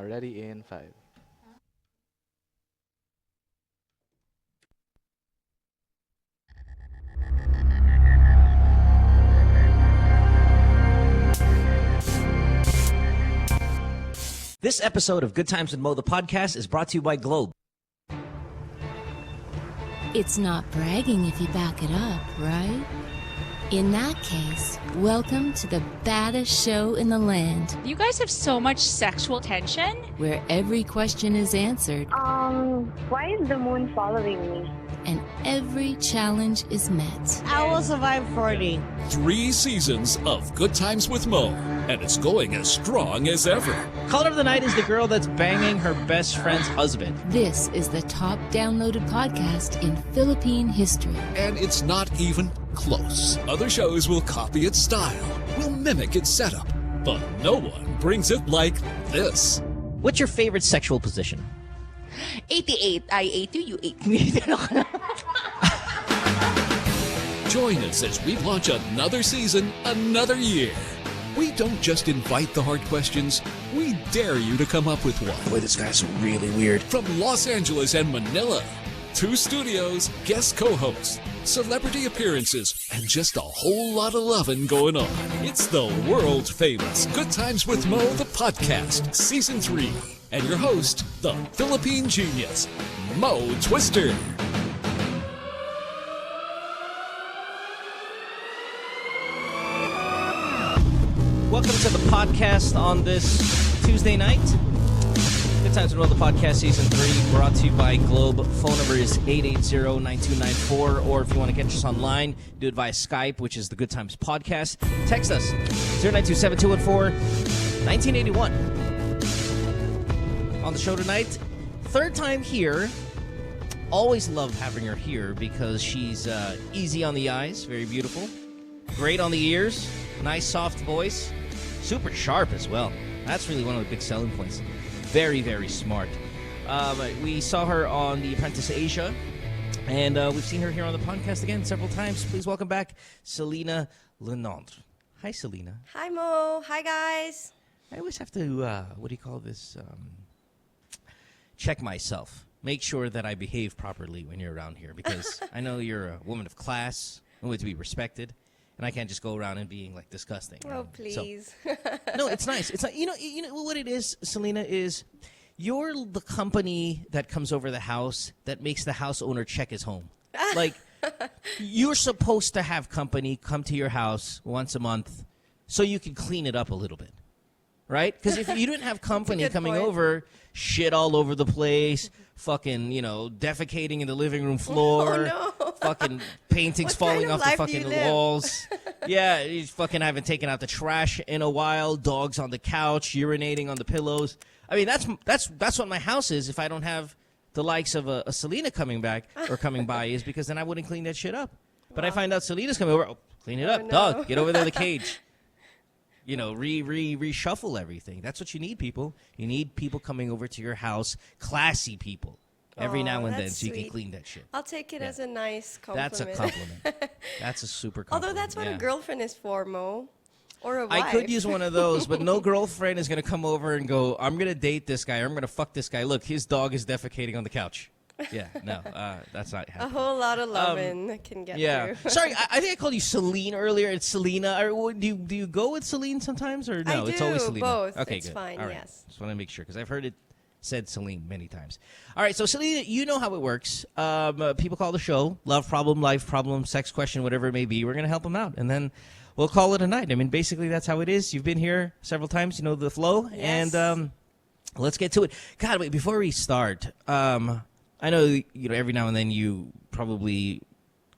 Ready in 5. This episode of Good Times with Mo, the podcast, is brought to you by Globe. It's not bragging if you back it up, right? In that case, welcome to the baddest show in the land, You guys have so much sexual tension. where every question is answered Why is the moon following me? and every challenge is met. I will survive 40. 3 seasons of Good Times with Mo, and it's going as strong as ever. Caller of the Night is the girl that's banging her best friend's husband. This is the top downloaded podcast in Philippine history. And it's not even close. Other shows will copy its style, will mimic its setup, but no one brings it like this. What's your favorite sexual position? 88. I ate you, you ate me. Join us as we launch another season, another year. We don't just invite the hard questions, we dare you to come up with one. Boy, this guy's really weird. From Los Angeles and Manila, 2 studios, guest co-hosts, celebrity appearances, and just a whole lot of loving going on. It's the world famous Good Times with Mo, the podcast, Season 3. And your host, the Philippine genius, Mo Twister. Welcome to the podcast on this Tuesday night. Good Times with Mo, the podcast, Season 3, brought to you by Globe. Phone number is 880-9294, or if you want to catch us online, do it via Skype, which is the Good Times podcast. Text us, 092-7214-1981. On the show tonight, third time here. Always love having her here because she's easy on the eyes, very beautiful, great on the ears, nice soft voice, super sharp as well. That's really one of the big selling points. Very, very smart. We saw her on The Apprentice Asia, and we've seen her here on the podcast again several times. Please welcome back Celina Le Neindre. Hi, Celina. Hi, Mo. Hi, guys. I always have to, what do you call this? Check myself. Make sure that I behave properly when you're around here, because I know you're a woman of class, a woman to be respected, and I can't just go around and being like disgusting. Oh, please. So, no, it's nice. It's like, you know what it is, Celina, is you're the company that comes over the house that makes the house owner check his home. Like, you're supposed to have company come to your house once a month so you can clean it up a little bit. Right? Because if you didn't have company coming over, shit all over the place, fucking, defecating in the living room floor, fucking paintings falling off the fucking walls. Yeah, you fucking haven't taken out the trash in a while, dogs on the couch, urinating on the pillows. I mean, that's what my house is if I don't have the likes of a Celina coming back or coming by, is because then I wouldn't clean that shit up. But I find out Celina's coming over, clean it up, dog, get over there to the cage. Reshuffle everything. That's what you need, people. You need people coming over to your house, classy people, every now and then, so you can clean that shit. I'll take it as a nice compliment. That's a compliment. That's a super compliment. Although that's what a girlfriend is for, Mo. Or a wife. I could use one of those, but no girlfriend is going to come over and go, I'm going to date this guy, or I'm going to fuck this guy. Look, his dog is defecating on the couch. Yeah, no, that's not happening. A whole lot of loving can get through. Sorry, I think I called you Celine earlier. It's Celina. Or do you go with Celine sometimes, or no? I It's always do, Celina. both. Okay, It's good. fine, All right. yes. Just want to make sure because I've heard it said Celine many times. All right, so Celina, you know how it works. People call the show love problem, life problem, sex question, whatever it may be. We're going to help them out, and then we'll call it a night. I mean, basically that's how it is. You've been here several times. You know the flow, Yes. and let's get to it. God, wait, before we start. I know, every now and then you probably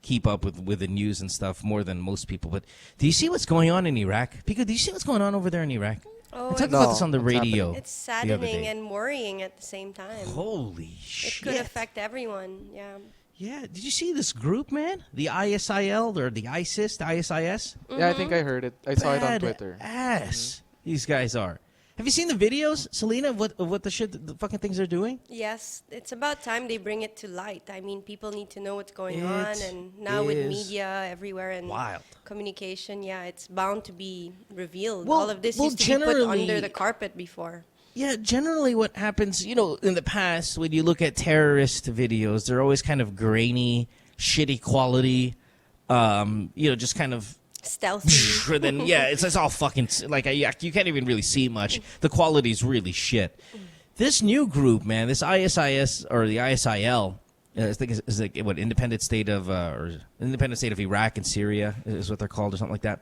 keep up with the news and stuff more than most people, but do you see what's going on in Iraq? Because do you see what's going on over there in Iraq? Oh, I talked about this on the radio. It's the other saddening day. and worrying at the same time. Holy It shit. could affect everyone, yeah. Yeah, did you see this group, man? The ISIL or the ISIS, the ISIS? Yeah, I think I heard it. I saw it on Bad Twitter. ass. These guys are. Have you seen the videos, Celina, of what the fucking things they're doing? Yes, it's about time they bring it to light. I mean, people need to know what's going on, It and now with is media everywhere and wild. communication, yeah, it's bound to be revealed. Well- All of this well, used to be put generally- under the carpet before. Yeah, generally what happens, in the past, when you look at terrorist videos, they're always kind of grainy, shitty quality, just kind of... Stealthy. then, yeah, it's all fucking... Like, you can't even really see much. The quality's really shit. This new group, man, this ISIS, or the ISIL, I think is like, what, Independent State of Iraq and Syria is what they're called, or something like that.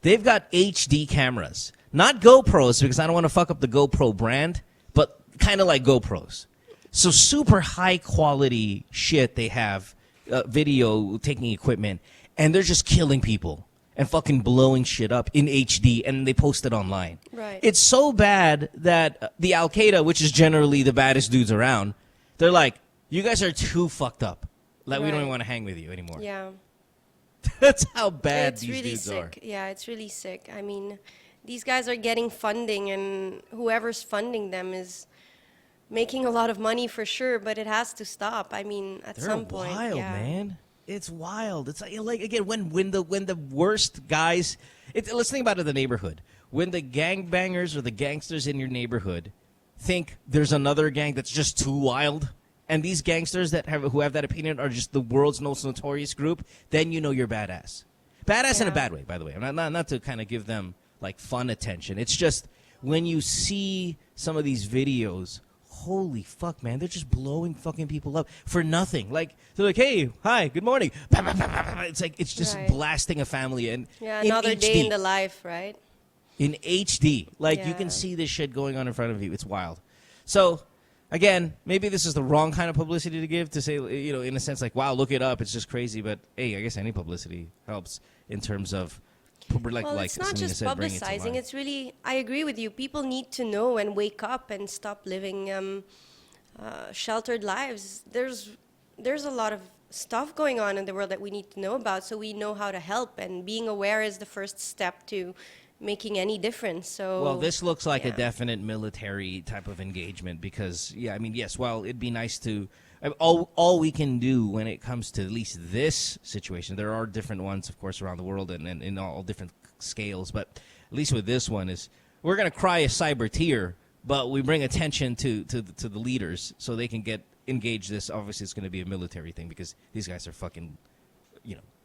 They've got HD cameras. Not GoPros, because I don't want to fuck up the GoPro brand, but kind of like GoPros. So super high quality shit they have, video taking equipment, and they're just killing people and fucking blowing shit up in HD, and they post it online. Right. It's so bad that the Al-Qaeda, which is generally the baddest dudes around, they're like, you guys are too fucked up. Like, we don't Right. even want to hang with you anymore. Yeah. That's how bad It's these really dudes sick. are. Yeah, it's really sick. I mean, these guys are getting funding, and whoever's funding them is making a lot of money for sure, but it has to stop. I mean, at They're some point, wild, yeah. man. It's wild. It's like again when the worst guys. Let's think about it in the neighborhood. When the gangbangers or the gangsters in your neighborhood think there's another gang that's just too wild, and these gangsters who have that opinion are just the world's most notorious group, then you know you're badass. Badass in a Yeah. bad way, by the way. I'm not to kind of give them like fun attention. It's just when you see some of these videos, holy fuck, man, they're just blowing fucking people up for nothing. Like, they're like, hey, hi, good morning. It's like, it's just Right. blasting a family. And Yeah, in another day HD. in the life, right? In HD. Like, you can Yeah. see this shit going on in front of you. It's wild. So, again, maybe this is the wrong kind of publicity to give, to say, in a sense, like, wow, look it up. It's just crazy. But, hey, I guess any publicity helps in terms of, Well, it's not Selena just said, bringing it to publicizing. life. It's really, I agree with you. People need to know and wake up and stop living sheltered lives. There's a lot of stuff going on in the world that we need to know about, so we know how to help. And being aware is the first step to making any difference. So, well, this looks like a yeah. definite military type of engagement because, yeah, I mean, yes, while it'd be nice to... All we can do when it comes to at least this situation, there are different ones, of course, around the world and in all different scales, but at least with this one is we're going to cry a cyber tear, but we bring attention to the leaders so they can get engaged. This obviously it's going to be a military thing because these guys are fucking,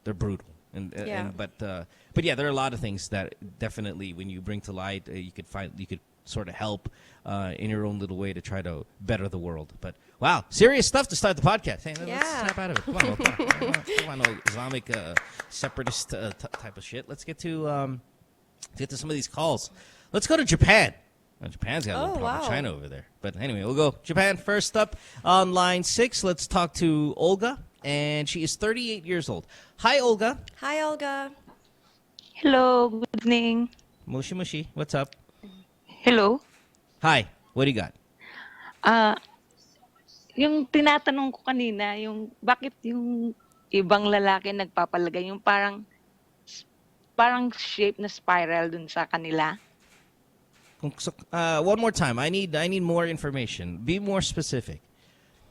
they're brutal. But yeah, there are a lot of things that definitely when you bring to light, you could sort of help in your own little way to try to better the world. But wow, serious stuff to start the podcast. Hey, let's Yeah. snap out of it. Come on, no Islamic separatist type of shit. Let's get to some of these calls. Let's go to Japan. Well, Japan's got a little Oh, problem with wow. China over there. But anyway, we'll go Japan first up on line 6. Let's talk to Olga, and she is 38 years old. Hi, Olga. Hi, Olga. Hello, good evening. Mushi Mushi, what's up? Hello. Hi, what do you got? Yung tinatanong ko kanina, yung bakit yung ibang lalaki nagpapalagay yung parang shape na spiral dun sa kanila. One more time. I need more information. Be more specific.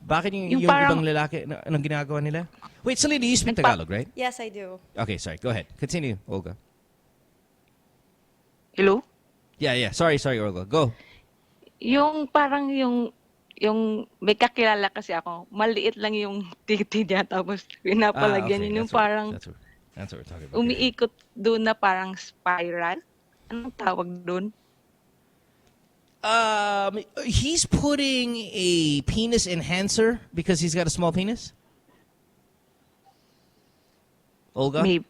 Bakit yung parang- ibang lalaki, anong ginagawa nila? Wait, Celine, you speak Tagalog, right? Yes, I do. Okay, sorry. Go ahead. Continue, Olga. Hello? Yeah. Sorry, Olga. Go. Yung parang yung may kakilala kasi ako, maliit lang yung titi niya tapos pinapalagyan okay. yun yung That's what- parang That's what we're talking about. umiikot doon na parang spiral. Anong tawag doon? He's putting a penis enhancer because he's got a small penis? Olga? Maybe.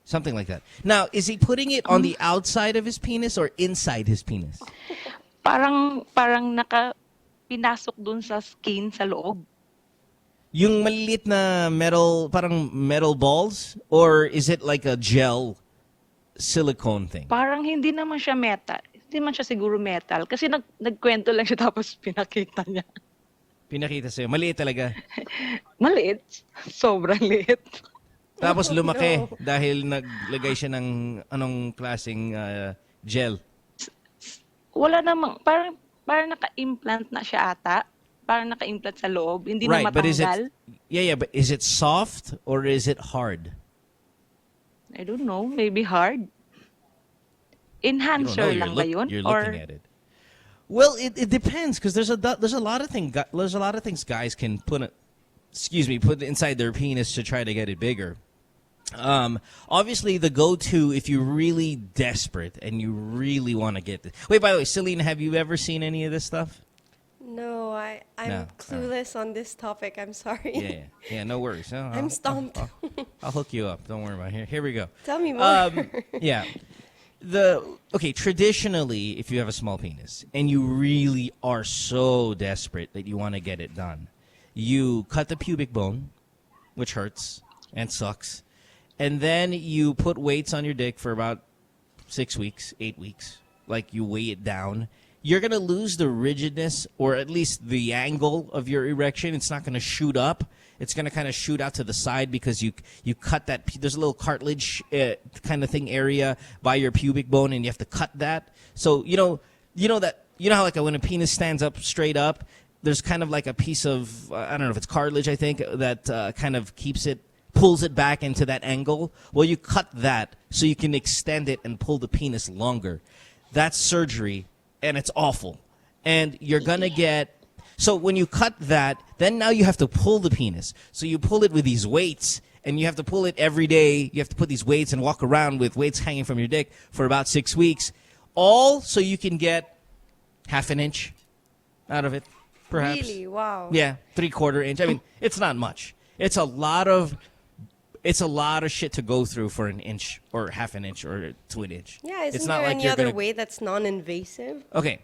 Something like that. Now, is he putting it on the outside of his penis or inside his penis? Parang pinasok doon sa skin sa loob. Yung maliit na parang metal balls? Or is it like a gel silicone thing? Parang hindi naman siya metal. Hindi man siya siguro metal. Kasi nagkwento lang siya tapos pinakita niya. Pinakita sa'yo. Maliit talaga. Maliit. Sobrang liit. Tapos lumaki dahil naglagay siya ng anong klaseng gel. Wala namang, parang naka-implant na siya ata. Parang naka-implant sa loob, hindi na Right, but is it matanggal. but is it soft or is it hard? I don't know, maybe hard. You don't know. Enhancer lang ba yun? You're Or looking at it. Well, it depends because there's a lot of things guys can put inside their penis to try to get it bigger. Obviously, the go-to if you're really desperate and you really want to get this. Wait, by the way, Celina, have you ever seen any of this stuff? No, I'm No. clueless on this topic. I'm sorry. Yeah. No worries. I'm stumped. I'll hook you up. Don't worry about it. Here we go. Tell me more. Yeah. Traditionally, if you have a small penis and you really are so desperate that you want to get it done, you cut the pubic bone, which hurts and sucks, and then you put weights on your dick for about 6 weeks, 8 weeks. Like you weigh it down. You're going to lose the rigidness or at least the angle of your erection. It's not going to shoot up. It's going to kind of shoot out to the side because you cut that. There's a little cartilage kind of thing area by your pubic bone, and you have to cut that. So you know how like when a penis stands up straight up, there's kind of like a piece of I don't know if it's cartilage. I think that kind of pulls it back into that angle. Well, you cut that so you can extend it and pull the penis longer. That's surgery, and it's awful. And you're gonna get. So when you cut that, then now you have to pull the penis. So you pull it with these weights, and you have to pull it every day. You have to put these weights and walk around with weights hanging from your dick for about 6 weeks, all so you can get half an inch out of it, perhaps. Really? Wow. Yeah, 3/4 inch. I mean, it's not much. It's a lot of shit to go through for an inch or half an inch or to an inch. Yeah, isn't it's there not like any you're other gonna... way that's non-invasive? Okay.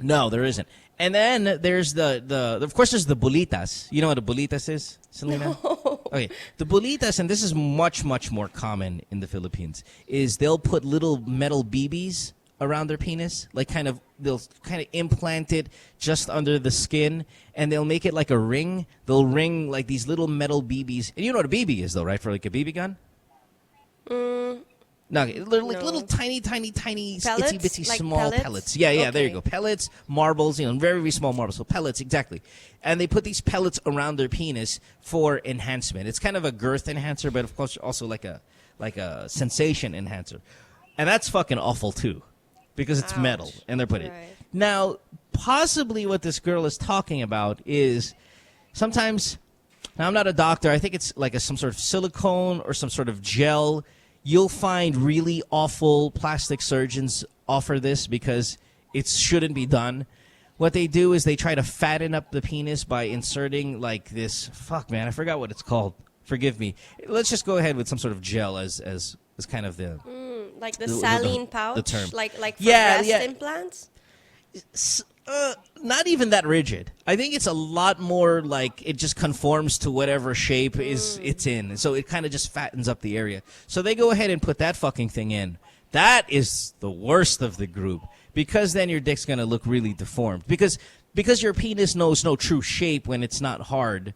No, there isn't. And then there's of course there's the bolitas. You know what a bolitas is, Celina? No. Okay. The bolitas, and this is much, much more common in the Philippines, is they'll put little metal BBs around their penis, like they'll kind of implant it just under the skin, and they'll make it like a ring. They'll ring like these little metal BBs. And you know what a BB is, though, right? For like a BB gun? No, little tiny, Pellets? itsy bitsy Like small pellets? Yeah, there Okay. you go. Pellets, marbles, very, very small marbles. So pellets, exactly. And they put these pellets around their penis for enhancement. It's kind of a girth enhancer, but of course also like a sensation enhancer. And that's fucking awful too, because it's metal, and they're putting it. Right. Now, possibly what this girl is talking about is sometimes. Now, I'm not a doctor. I think it's like some sort of silicone or some sort of gel. You'll find really awful plastic surgeons offer this because it shouldn't be done. What they do is they try to fatten up the penis by inserting like this. Fuck, man, I forgot what it's called. Forgive me. Let's just go ahead with some sort of gel as kind of the Like the saline pouch? the term. Like for Yeah, breast yeah. implants? Not even that rigid. I think it's a lot more like it just conforms to whatever shape it's in. So it kind of just fattens up the area. So they go ahead and put that fucking thing in. That is the worst of the group because then your dick's going to look really deformed. Because your penis knows no true shape when it's not hard.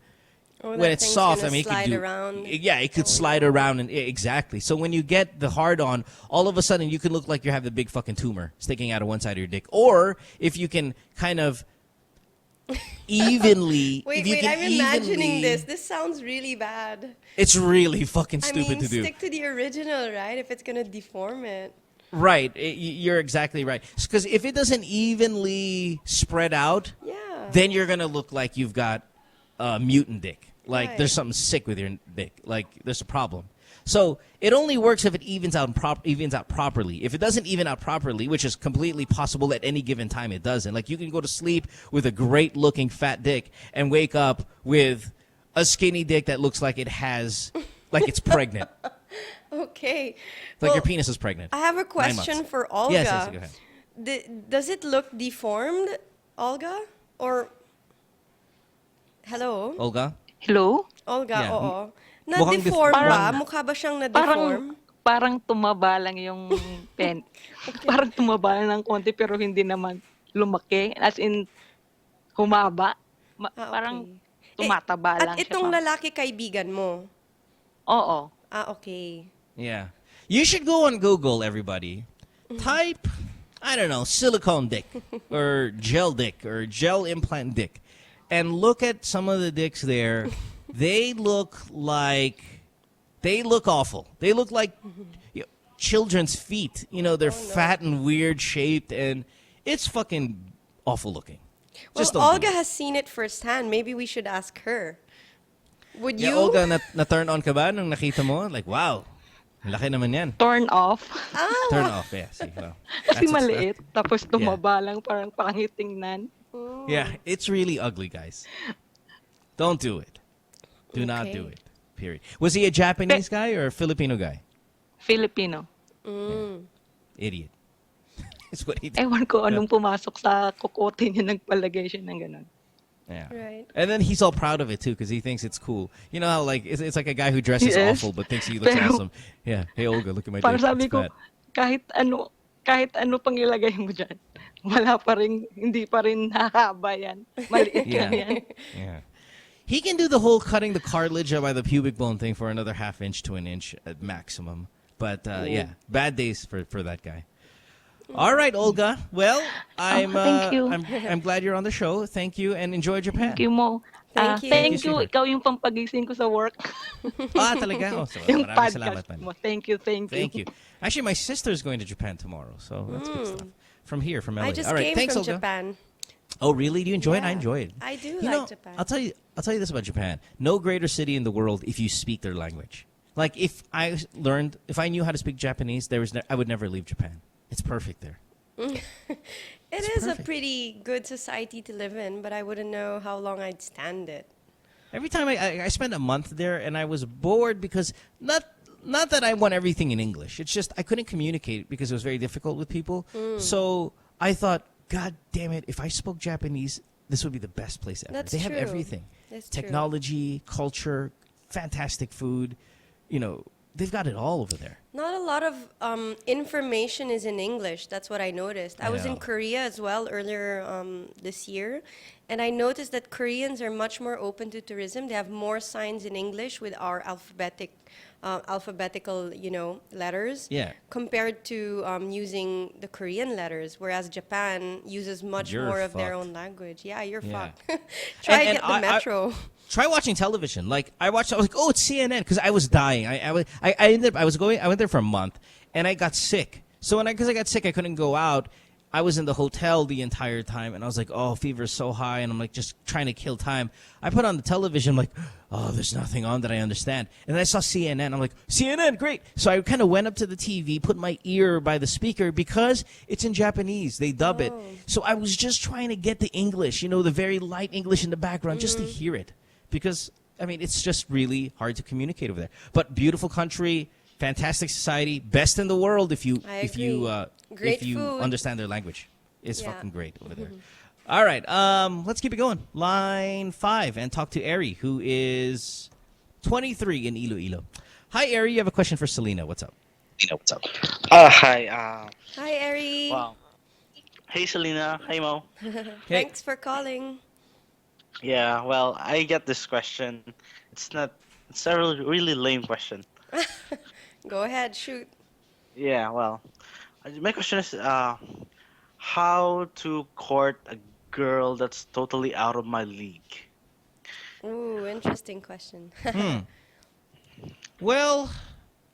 Or When that it's thing's soft, gonna I mean, slide around. Yeah, it could slide around, and exactly. So when you get the hard on, all of a sudden you can look like you have a big fucking tumor sticking out of one side of your dick. Or if you can kind of evenly, Wait, I'm imagining this. This sounds really bad. It's really fucking I stupid mean, to do. stick to the original, right? If it's gonna deform it. Right, you're exactly right. Because if it doesn't evenly spread out, Yeah. then you're gonna look like you've got a mutant dick. Like Right. there's something sick with your dick. Like there's a problem. So it only works if it evens out properly. If it doesn't even out properly, which is completely possible at any given time, it doesn't. Like you can go to sleep with a great looking fat dick and wake up with a skinny dick that looks like it has, like it's pregnant. Okay. Like your penis is pregnant. I have a 9 question months. for Olga. Yes, go ahead. Does it look deformed, Olga? Or hello? Olga? hello? Olga, Yeah. oo. Mukhang Na-deform ba? parang- Mukha ba siyang na-deform? Parang tumaba lang yung pen. Parang tumaba lang ng konti pero hindi naman lumaki. As in, humaba. Parang tumataba lang At siya. itong lalaki kaibigan mo? Oo. Ah, okay. Yeah. You should go on Google, everybody. Type I don't know, silicone dick or gel implant dick, and look at some of the dicks there, they look awful. They look like children's feet. They're fat and weird shaped, and it's fucking awful looking. Well, Just don't do Olga it. has seen it firsthand. Maybe we should ask her. Would Yeah, you? Olga, na-turn on ka ba nung nakita mo? Like, wow, laki naman yan. Turn off. Turn off, yeah. See, well, Kasi that's- maliit. Tapos tumaba lang, parang pangit tingnan. Yeah, it's really ugly, guys. Don't do it. Do not Okay. do it. Period. Was he a Japanese guy or a Filipino guy? Filipino. Idiot. That's what he did. Ewan ko anong pumasok sa kokote niya, nagpalagay siya ng ganun. Yeah. Right. And then he's all proud of it too because he thinks it's cool. You know how like it's like a guy who dresses Yes. awful but thinks he looks Pero- awesome. Yeah. Hey Olga, look at my Parang dick. sabi It's ko, fat. kahit ano pang ilagay mo dyan, wala pa rin, hindi pa rin hahaba yan. Maliit Yeah. lang yan. Yeah. He can do the whole cutting the cartilage by the pubic bone thing for another half inch to an inch at maximum. But yeah, bad days for that guy. All right, Olga. Well, thank you. I'm glad you're on the show. Thank you and enjoy Japan. Thank you mo. Thank you. Thank Thank you, you. Ikaw yung pampagising ko sa work. Talaga? Oh, so, Yung maraming salamat, podcast man. mo. Thank you. Thank you. Actually, my sister's going to Japan tomorrow, so that's good stuff. From here, from LA. I just All right, came thanks, from Olga. Japan. Oh, really? Do you enjoy it? I Yeah. enjoy it. I do You like know, Japan. I'll tell you this about Japan. No greater city in the world if you speak their language. Like if I knew how to speak Japanese, I would never leave Japan. It's perfect there. It is perfect. a pretty good society to live in, but I wouldn't know how long I'd stand it. Every time I spent a month there, and I was bored because not that I want everything in English. It's just I couldn't communicate because it was very difficult with people. So I thought, God damn it, if I spoke Japanese, this would be the best place ever. That's They have true. everything. That's true. Technology, culture, fantastic food. They've got it all over there. Not a lot of information is in English. That's what I noticed. I was Yeah. in Korea as well earlier this year, and I noticed that Koreans are much more open to tourism. They have more signs in English with our alphabetical, letters. Yeah. Compared to using the Korean letters, whereas Japan uses much You're more of their fucked. own language. Yeah, you're Yeah. fucked. Try And get the metro. Try watching television. Like I was like, oh, it's CNN because I was dying. I went there for a month and I got sick. So because I got sick, I couldn't go out. I was in the hotel the entire time, and I was like, oh, fever's so high, and I'm like just trying to kill time. I put on the television, I'm like, oh, there's nothing on that I understand. And then I saw CNN. I'm like, CNN, great. So I kind of went up to the TV, put my ear by the speaker because it's in Japanese. They dub it. So I was just trying to get the English, the very light English in the background, just to hear it. Because, I mean, it's just really hard to communicate over there. But beautiful country, fantastic society, best in the world if you I agree. Great if you food. understand their language. It's Yeah. fucking great over there. All right, let's keep it going. Line 5 and talk to Ari, who is 23 in Iloilo. Hi, Ari. You have a question for Celina. What's up? Hi. Hi, Ari. Wow. Hey, Celina. Hey, Mo. Thanks for calling. Yeah. Well, I get this question. It's a really lame question. Go ahead, shoot. Yeah. Well, my question is, how to court a girl that's totally out of my league? Ooh, interesting question. Well,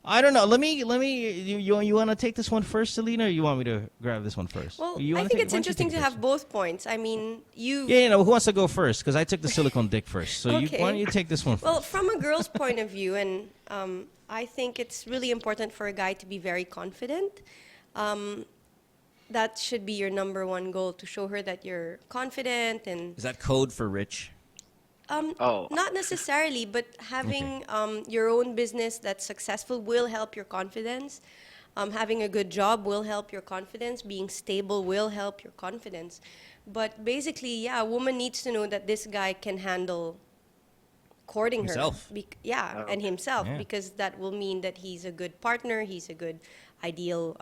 I don't know. Let me. You want to take this one first, Celina, or you want me to grab this one first? Well, You I wanna think take- it's why don't you interesting take to this have both points. I mean, you. Yeah, who wants to go first? Because I took the silicone dick first. So Okay. why don't you take this one first? Well, from a girl's point of view, and I think it's really important for a guy to be very confident. That should be your number one goal, to show her that you're confident and Is that code for rich? Oh. not necessarily, but having your own business that's successful will help your confidence. Having a good job will help your confidence. Being stable will help your confidence. But basically, yeah, a woman needs to know that this guy can handle courting Himself. her. And himself, Yeah. because that will mean that he's a good partner, he's a good ideal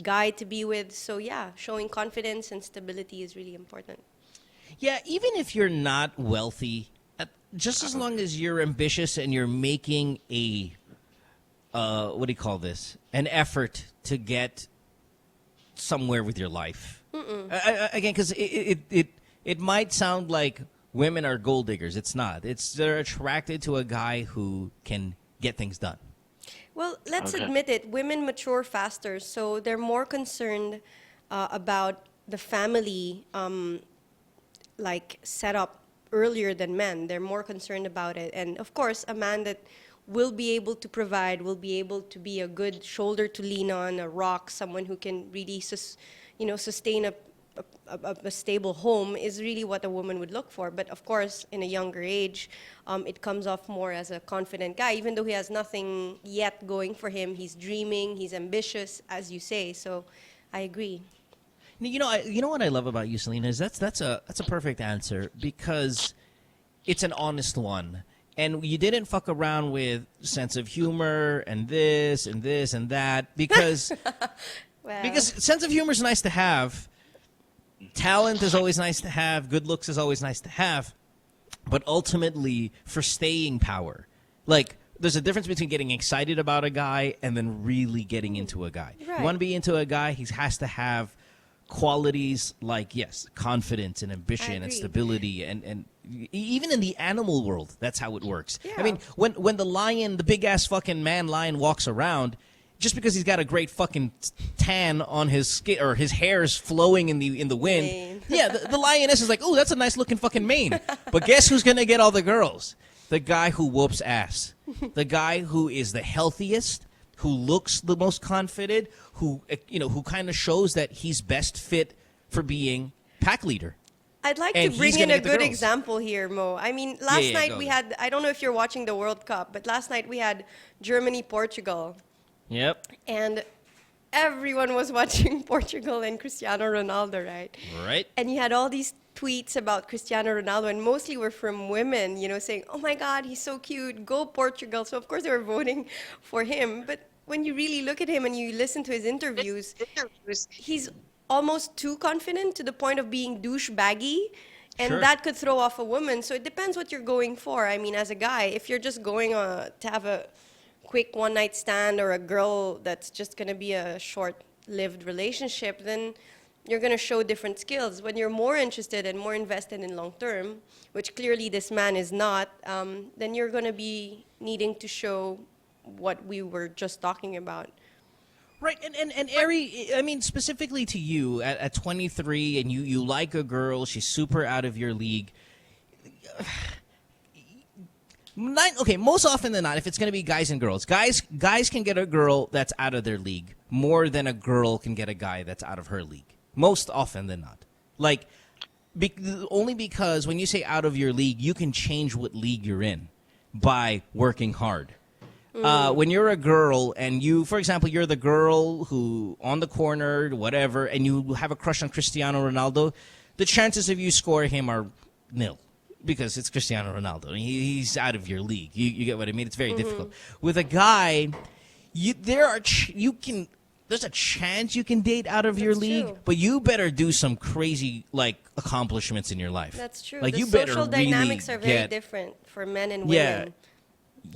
guy to be with. So yeah, showing confidence and stability is really important. Yeah, even if you're not wealthy, just as long as you're ambitious and you're making a, what do you call this? An effort to get somewhere with your life. Again, because it might sound like women are gold diggers. It's not. They're attracted to a guy who can get things done. Well, let's admit it. Women mature faster, so they're more concerned about the family, like set up earlier than men. They're more concerned about it, and of course, a man that will be able to provide, will be able to be a good shoulder to lean on, a rock, someone who can really, sustain a stable home is really what a woman would look for. But of course, in a younger age, it comes off more as a confident guy, even though he has nothing yet going for him. He's dreaming, he's ambitious, as you say. So, I agree. You know what I love about you, Celina, is that's a perfect answer because it's an honest one. And you didn't fuck around with sense of humor and this and this and that because because sense of humor is nice to have. Talent is always nice to have. Good looks is always nice to have. But ultimately, for staying power, like there's a difference between getting excited about a guy and then really getting into a guy. Right. You want to be into a guy, he has to have qualities like, yes, confidence and ambition and stability and even in the animal world, that's how it works. Yeah. I mean, when the lion, the big-ass fucking man lion walks around, just because he's got a great fucking tan on his skin or his hair's flowing in the wind, Mane. yeah, the lioness is like, oh, that's a nice looking fucking mane. But guess who's gonna get all the girls? The guy who whoops ass, the guy who is the healthiest, who looks the most confident, who kind of shows that he's best fit for being pack leader. I'd like And to bring he's in gonna a get the good girls. example here, Mo. I mean, last night go we ahead. had, I don't know if you're watching the World Cup, but last night we had Germany-Portugal. Yep. And everyone was watching Portugal and Cristiano Ronaldo, right? Right. And you had all these tweets about Cristiano Ronaldo, and mostly were from women, saying, oh my God, he's so cute, go Portugal. So of course they were voting for him. But when you really look at him and you listen to his interviews, he's almost too confident to the point of being douchebaggy. And Sure. that could throw off a woman. So it depends what you're going for. I mean, as a guy, if you're just going to have a quick one-night stand or a girl that's just going to be a short-lived relationship, then you're going to show different skills. When you're more interested and more invested in long-term, which clearly this man is not, then you're going to be needing to show what we were just talking about. Right, and Ari, I mean, specifically to you, at 23, and you like a girl, she's super out of your league. Most often than not, if it's going to be guys and girls, guys can get a girl that's out of their league more than a girl can get a guy that's out of her league. Most often than not. Like, only because when you say out of your league, you can change what league you're in by working hard. When you're a girl and you, for example, you're the girl who on the corner, whatever, and you have a crush on Cristiano Ronaldo, the chances of you scoring him are nil because it's Cristiano Ronaldo. He's out of your league. You get what I mean? It's very difficult. With a guy, there's a chance you can date out of your league, true. but you better do some crazy accomplishments in your life. That's true. Like, the you better social really dynamics are very get- different for men and Yeah. women.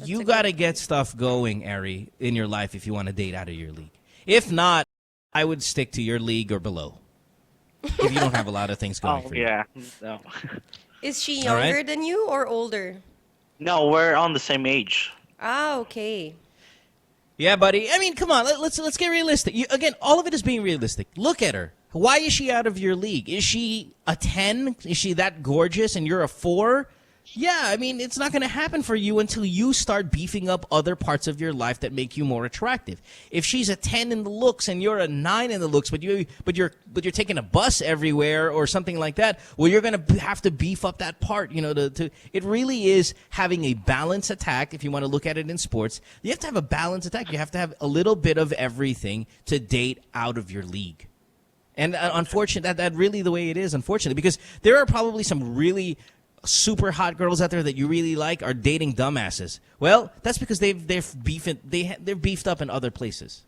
You a got to good get stuff going, Ari, in your life if you want to date out of your league. If not, I would stick to your league or below. If you don't have a lot of things going Oh for you. yeah, no. Is she All right. younger than you or older? No, we're on the same age. Ah, okay. Yeah, buddy. I mean, come on. Let's get realistic. Again, all of it is being realistic. Look at her. Why is she out of your league? Is she a 10? Is she that gorgeous and you're a 4? Yeah, I mean, it's not going to happen for you until you start beefing up other parts of your life that make you more attractive. If she's a 10 in the looks and you're a 9 in the looks, but you're taking a bus everywhere or something like that, well, you're going to have to beef up that part. It really is having a balanced attack. If you want to look at it in sports, you have to have a balanced attack. You have to have a little bit of everything to date out of your league. And unfortunately, that's really the way it is. Unfortunately, because there are probably some really super hot girls out there that you really like are dating dumbasses. Well, that's because they're beefed up in other places.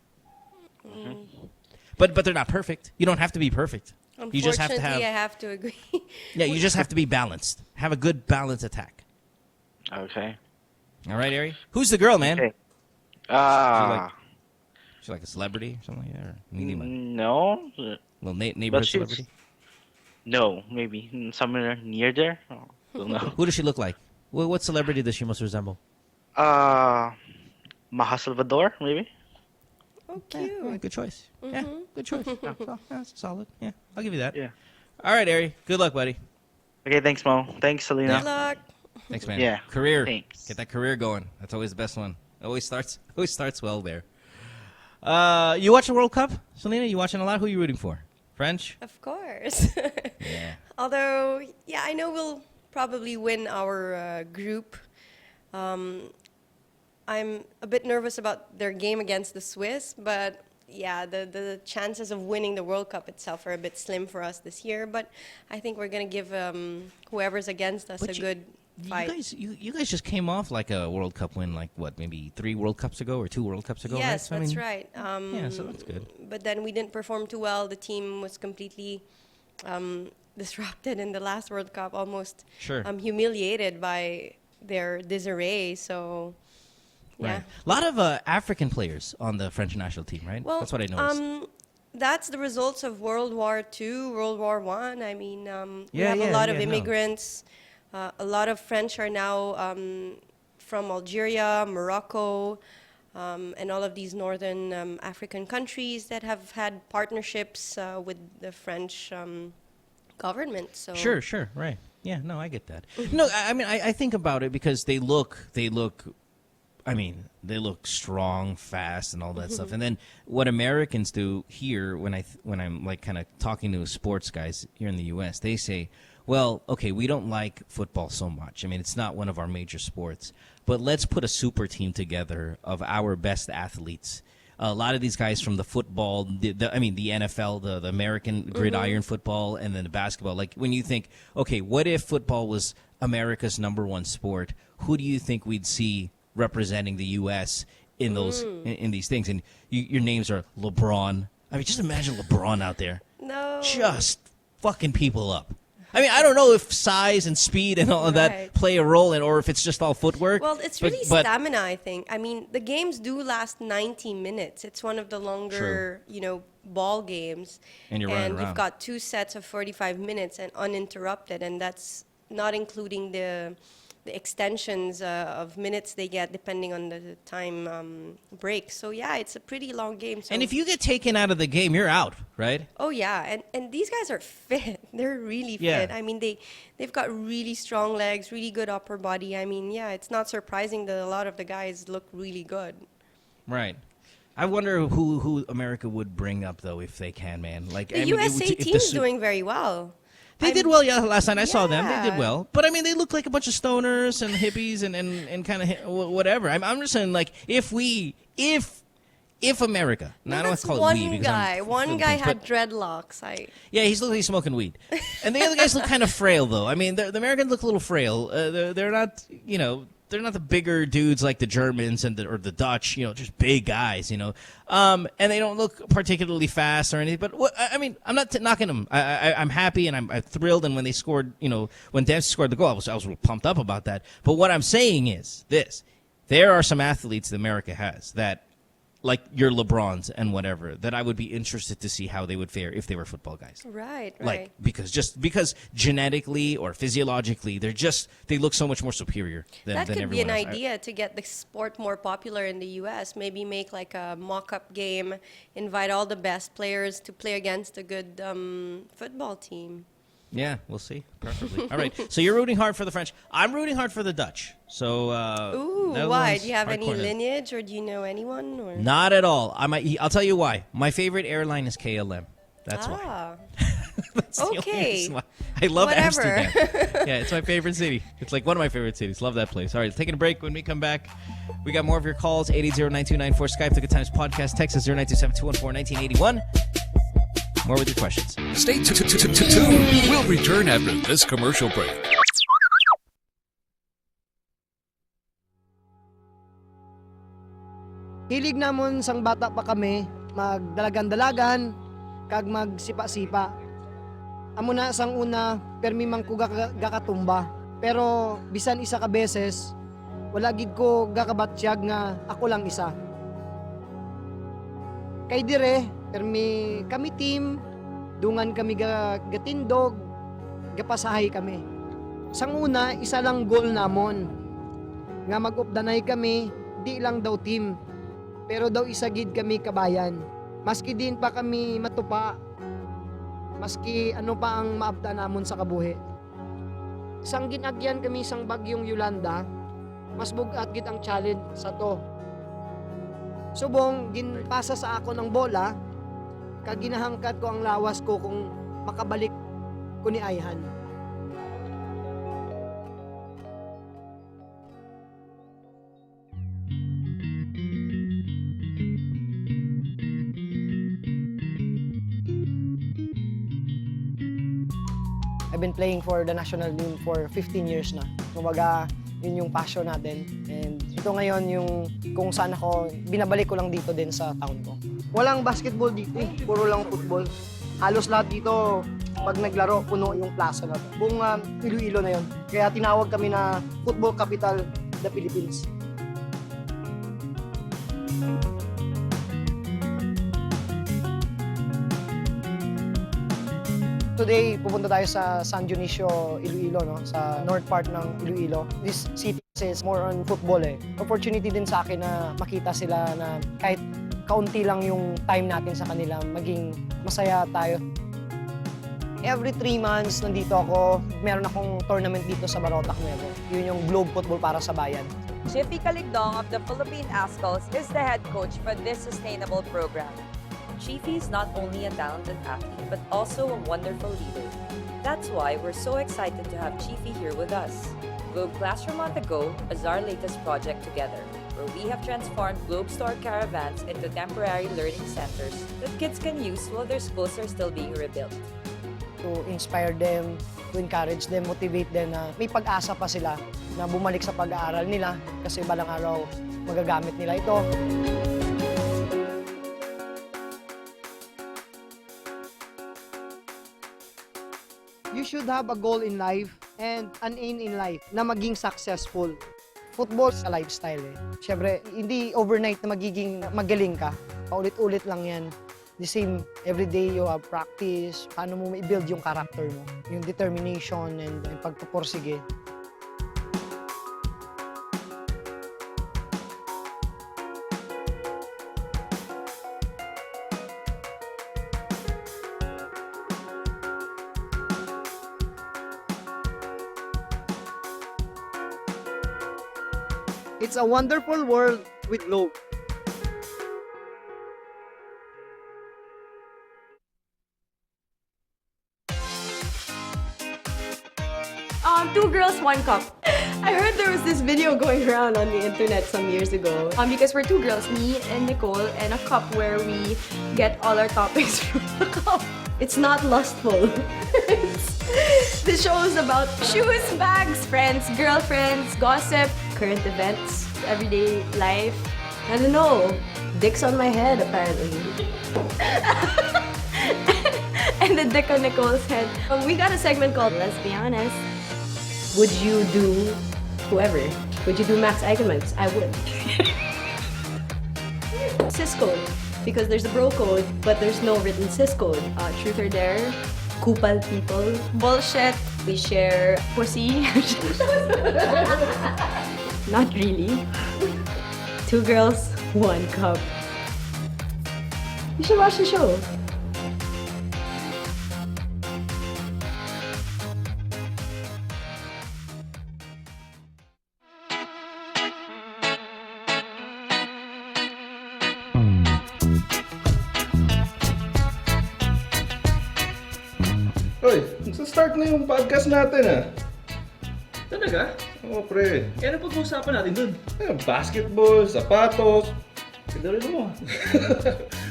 But they're not perfect. You don't have to be perfect. You just have to Unfortunately, have I have to agree. yeah. You just have to be balanced. Have a good balanced attack. Okay. All right, Ari. Who's the girl, man? Okay. like- She's like a celebrity or something like that, or media No. little neighborhood she's- celebrity. No, maybe somewhere near there. Oh, don't know. Who does she look like? What celebrity does she most resemble? Maha Salvador, maybe. Oh, cute. Yeah, good choice. Yeah, good choice. That's solid. Yeah, I'll give you that. Yeah. All right, Ari. Good luck, buddy. Okay, thanks, Mo. Thanks, Celina. Good luck. Thanks, man. Yeah, Career. thanks. Get that career going. That's always the best one. Always starts well there. You watch the World Cup, Celina? You watching a lot? Who are you rooting for? French? Of course. Yeah. Although, yeah, I know we'll probably win our group. I'm a bit nervous about their game against the Swiss, but yeah, the chances of winning the World Cup itself are a bit slim for us this year. But I think we're going to give whoever's against us a good fight. You guys just came off like a World Cup win, like what, maybe 3 World Cups ago or 2 World Cups ago? Yes, right? that's right. Yeah, so that's good. But then we didn't perform too well. The team was completely disrupted in the last World Cup, almost Sure. humiliated by their disarray. So, yeah. Right. A lot of African players on the French national team, right? Well, that's what I noticed. That's the results of World War II, World War I. I mean, we Yeah, have a lot of no. immigrants. A lot of French are now from Algeria, Morocco, and all of these northern African countries that have had partnerships with the French government. So Sure, right. Yeah, no, I get that. No, I mean, I think about it because they look strong, fast, and all that stuff. And then what Americans do here, when I'm like kind of talking to sports guys here in the U.S., they say, well, okay, we don't like football so much. I mean, it's not one of our major sports, but let's put a super team together of our best athletes. A lot of these guys from the football, the NFL, the American gridiron football, and then the basketball. Like when you think, okay, what if football was America's #1 sport? Who do you think we'd see representing the U.S. in those in these things? And your names are LeBron. I mean, just imagine LeBron out there, no, just fucking people up. I mean, I don't know if size and speed and all of that Right. play a role, or if it's just all footwork. Well, it's but- really but- stamina, I think. I mean, the games do last 90 minutes. It's one of the longer, ball games. And you're running you've around. got 2 sets of 45 minutes and uninterrupted, and that's not including the extensions of minutes they get depending on the time break. So yeah, it's a pretty long game. So And if you get taken out of the game, you're out, right? Oh yeah, and these guys are fit. They're really fit. Yeah. I mean, they've got really strong legs, really good upper body. I mean, yeah, it's not surprising that a lot of the guys look really good. Right. I wonder who America would bring up though if they can, man. Like The I mean, USA if the team's Su- doing very well. They did well, yeah. Last night I saw them, they Yeah. did well. But I mean, they look like a bunch of stoners and hippies and kind of whatever. I'm just saying, like, if America, now I don't want That's to call it one we because guy. One guy Philippines, had but- dreadlocks. Yeah, he's smoking weed, and the other guys look kind of frail though. I mean, the Americans look a little frail. They're not, they're not the bigger dudes like the Germans or the Dutch. Just big guys. And they don't look particularly fast or anything. But I mean, I'm not knocking them. I'm happy and I'm thrilled. And when they scored, when Dempsey scored the goal, I was real pumped up about that. But what I'm saying is this: there are some athletes that America has that, like your LeBrons and whatever, that I would be interested to see how they would fare if they were football guys. Right. Like because genetically or physiologically they look so much more superior than That could be everyone an else. idea to get the sport more popular in the U.S. Maybe make like a mock-up game, invite all the best players to play against a good football team. Yeah, we'll see. Perfectly. All right. So you're rooting hard for the French. I'm rooting hard for the Dutch. So Ooh, why? Netherlands, Do you have any hardcore. lineage, or do you know anyone? Or? Not at all. I'll tell you why. My favorite airline is KLM. That's why. Ah, That's the only okay. reason why. I love Whatever. Amsterdam. Yeah, it's my favorite city. It's like one of my favorite cities. Love that place. All right, taking a break. When we come back, we got more of your calls. 880-9294. Skype, The Good Times Podcast. Text us 0927-214-1981. More with your questions. Stay tuned. We'll return after this commercial break. Hilig namon sang bata pa kami magdalagan-dalagan kag magsipa-sipa. Amo na sang una permi man ko gakatumba. Pero bisan isa ka beses wala gid ko gakabatsyag nga ako lang isa. Kay dire, permi kami team, dungan kami gatindog, gapasahay kami. Sang una, isa lang goal namon. Nga mag-updanay kami, di lang daw team. Pero daw isagid kami kabayan. Maski din pa kami matupa, maski ano pa ang maabda namon sa kabuhi. Sang ginagyan kami sang bagyong Yolanda, mas bugat gid ang challenge sa to. Subong ginpasa sa ako ng bola, kag ginahangkat ko ang lawas ko kung makabalik ko ni Ayhan. I've been playing for the national team for 15 years na. Kumbaga, yun yung passion natin. And ito ngayon yung kung saan ako, binabalik ko lang dito din sa town ko. Walang basketball dito, puro lang football. Halos lahat dito, pag naglaro, puno yung plaza na to. Buong Iloilo na yun. Kaya tinawag kami na Football Capital of the Philippines. Today, pupunta tayo sa San Dionisio, Iloilo, no? Sa north part ng Iloilo. This city is more on football eh. Opportunity din sa akin na makita sila na kahit kaunti lang yung time natin sa kanila, maging masaya tayo. Every 3 months, nandito ako. Meron akong tournament dito sa Barotac Nuevo. Yun yung Globe Football para sa bayan. Jiffy Caligdong of the Philippine Ascals is the head coach for this sustainable program. Chiefy is not only a talented athlete, but also a wonderful leader. That's why we're so excited to have Chiefy here with us. Globe Classroom on the Go is our latest project together, where we have transformed Globe Store caravans into temporary learning centers that kids can use while their schools are still being rebuilt. To inspire them, to encourage them, motivate them na may pag-asa pa sila na bumalik sa pag-aaral nila kasi balang araw magagamit nila ito. You should have a goal in life and an aim in life na maging successful. Football sa lifestyle eh. Siyempre, hindi overnight na magiging magaling ka. Paulit-ulit lang yan. The same, every day you have practice. Paano mo ma-build yung character mo. Yung determination and pagpupursige. It's a wonderful world with Globe. Two girls, one cup. I heard there was this video going around on the internet some years ago. Because we're two girls, me and Nicole, and a cup where we get all our topics from the cup. It's not lustful. This show is about shoes, bags, friends, girlfriends, gossip, current events, everyday life. I don't know. Dicks on my head, apparently. And the dick on Nicole's head. We got a segment called Let's Be Honest. Would you do whoever? Would you do Max Eigenmans? I would. Cis code. Because there's a bro code, but there's no written cis code. Truth or dare. Kupal people. Bullshit. We share pussy. Not really. Two girls, one cup. You should watch the show. Hoy, magsa-start na yung podcast natin ah. Talaga? Oo, pre. Eh, ano pag-uusapan natin dun? Basketball, sapatos. Ganda rin mo.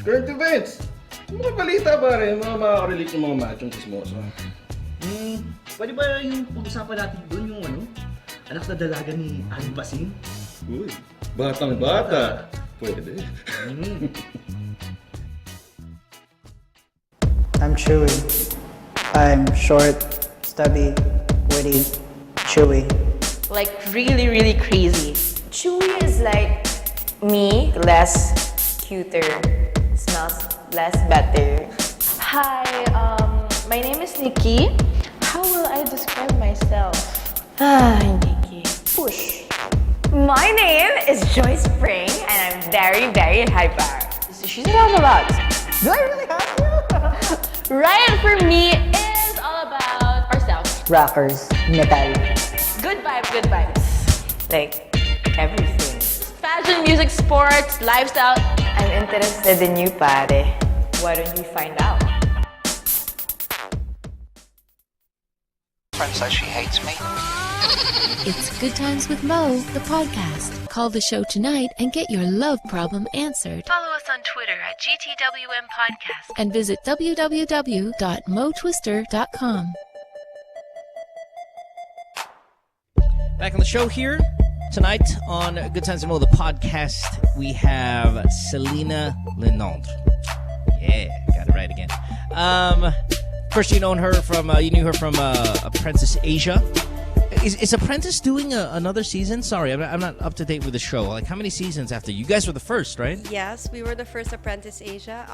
Current events. Yung mga balita pare, yung mga makaka-relate yung mga machong chismoso. Pwede ba yung pag-usapan natin dun yung ano? Anak na dalaga ni Ali Basing? Uy, batang bata. Pwede. I'm Chewy. I'm short, stubby, witty, chewy. Like really, really crazy. Chewy is like me, less cuter, smelly. else less better. Hi, my name is Nikki. How will I describe myself? Nikki. Push. My name is Joy Spring, and I'm very, very hyper. She's around a lot. Do I really have to? Ryan for me is all about ourselves. Rockers, metal. Good vibes. Like, everything. Fashion, music, sports, lifestyle. I'm interested in you, pare. Why don't you find out? Friend says she hates me. It's Good Times with Mo, the podcast. Call the show tonight and get your love problem answered. Follow us on Twitter at GTWM Podcast. And visit www.motwister.com. Back on the show here tonight on Good Times with Mo, the podcast. We have Celina Le Neindre. Yeah, got it right again. Of course, you knew her from Apprentice Asia. Is Apprentice doing another season? Sorry, I'm not up to date with the show. Like, how many seasons after? You guys were the first, right? Yes, we were the first Apprentice Asia.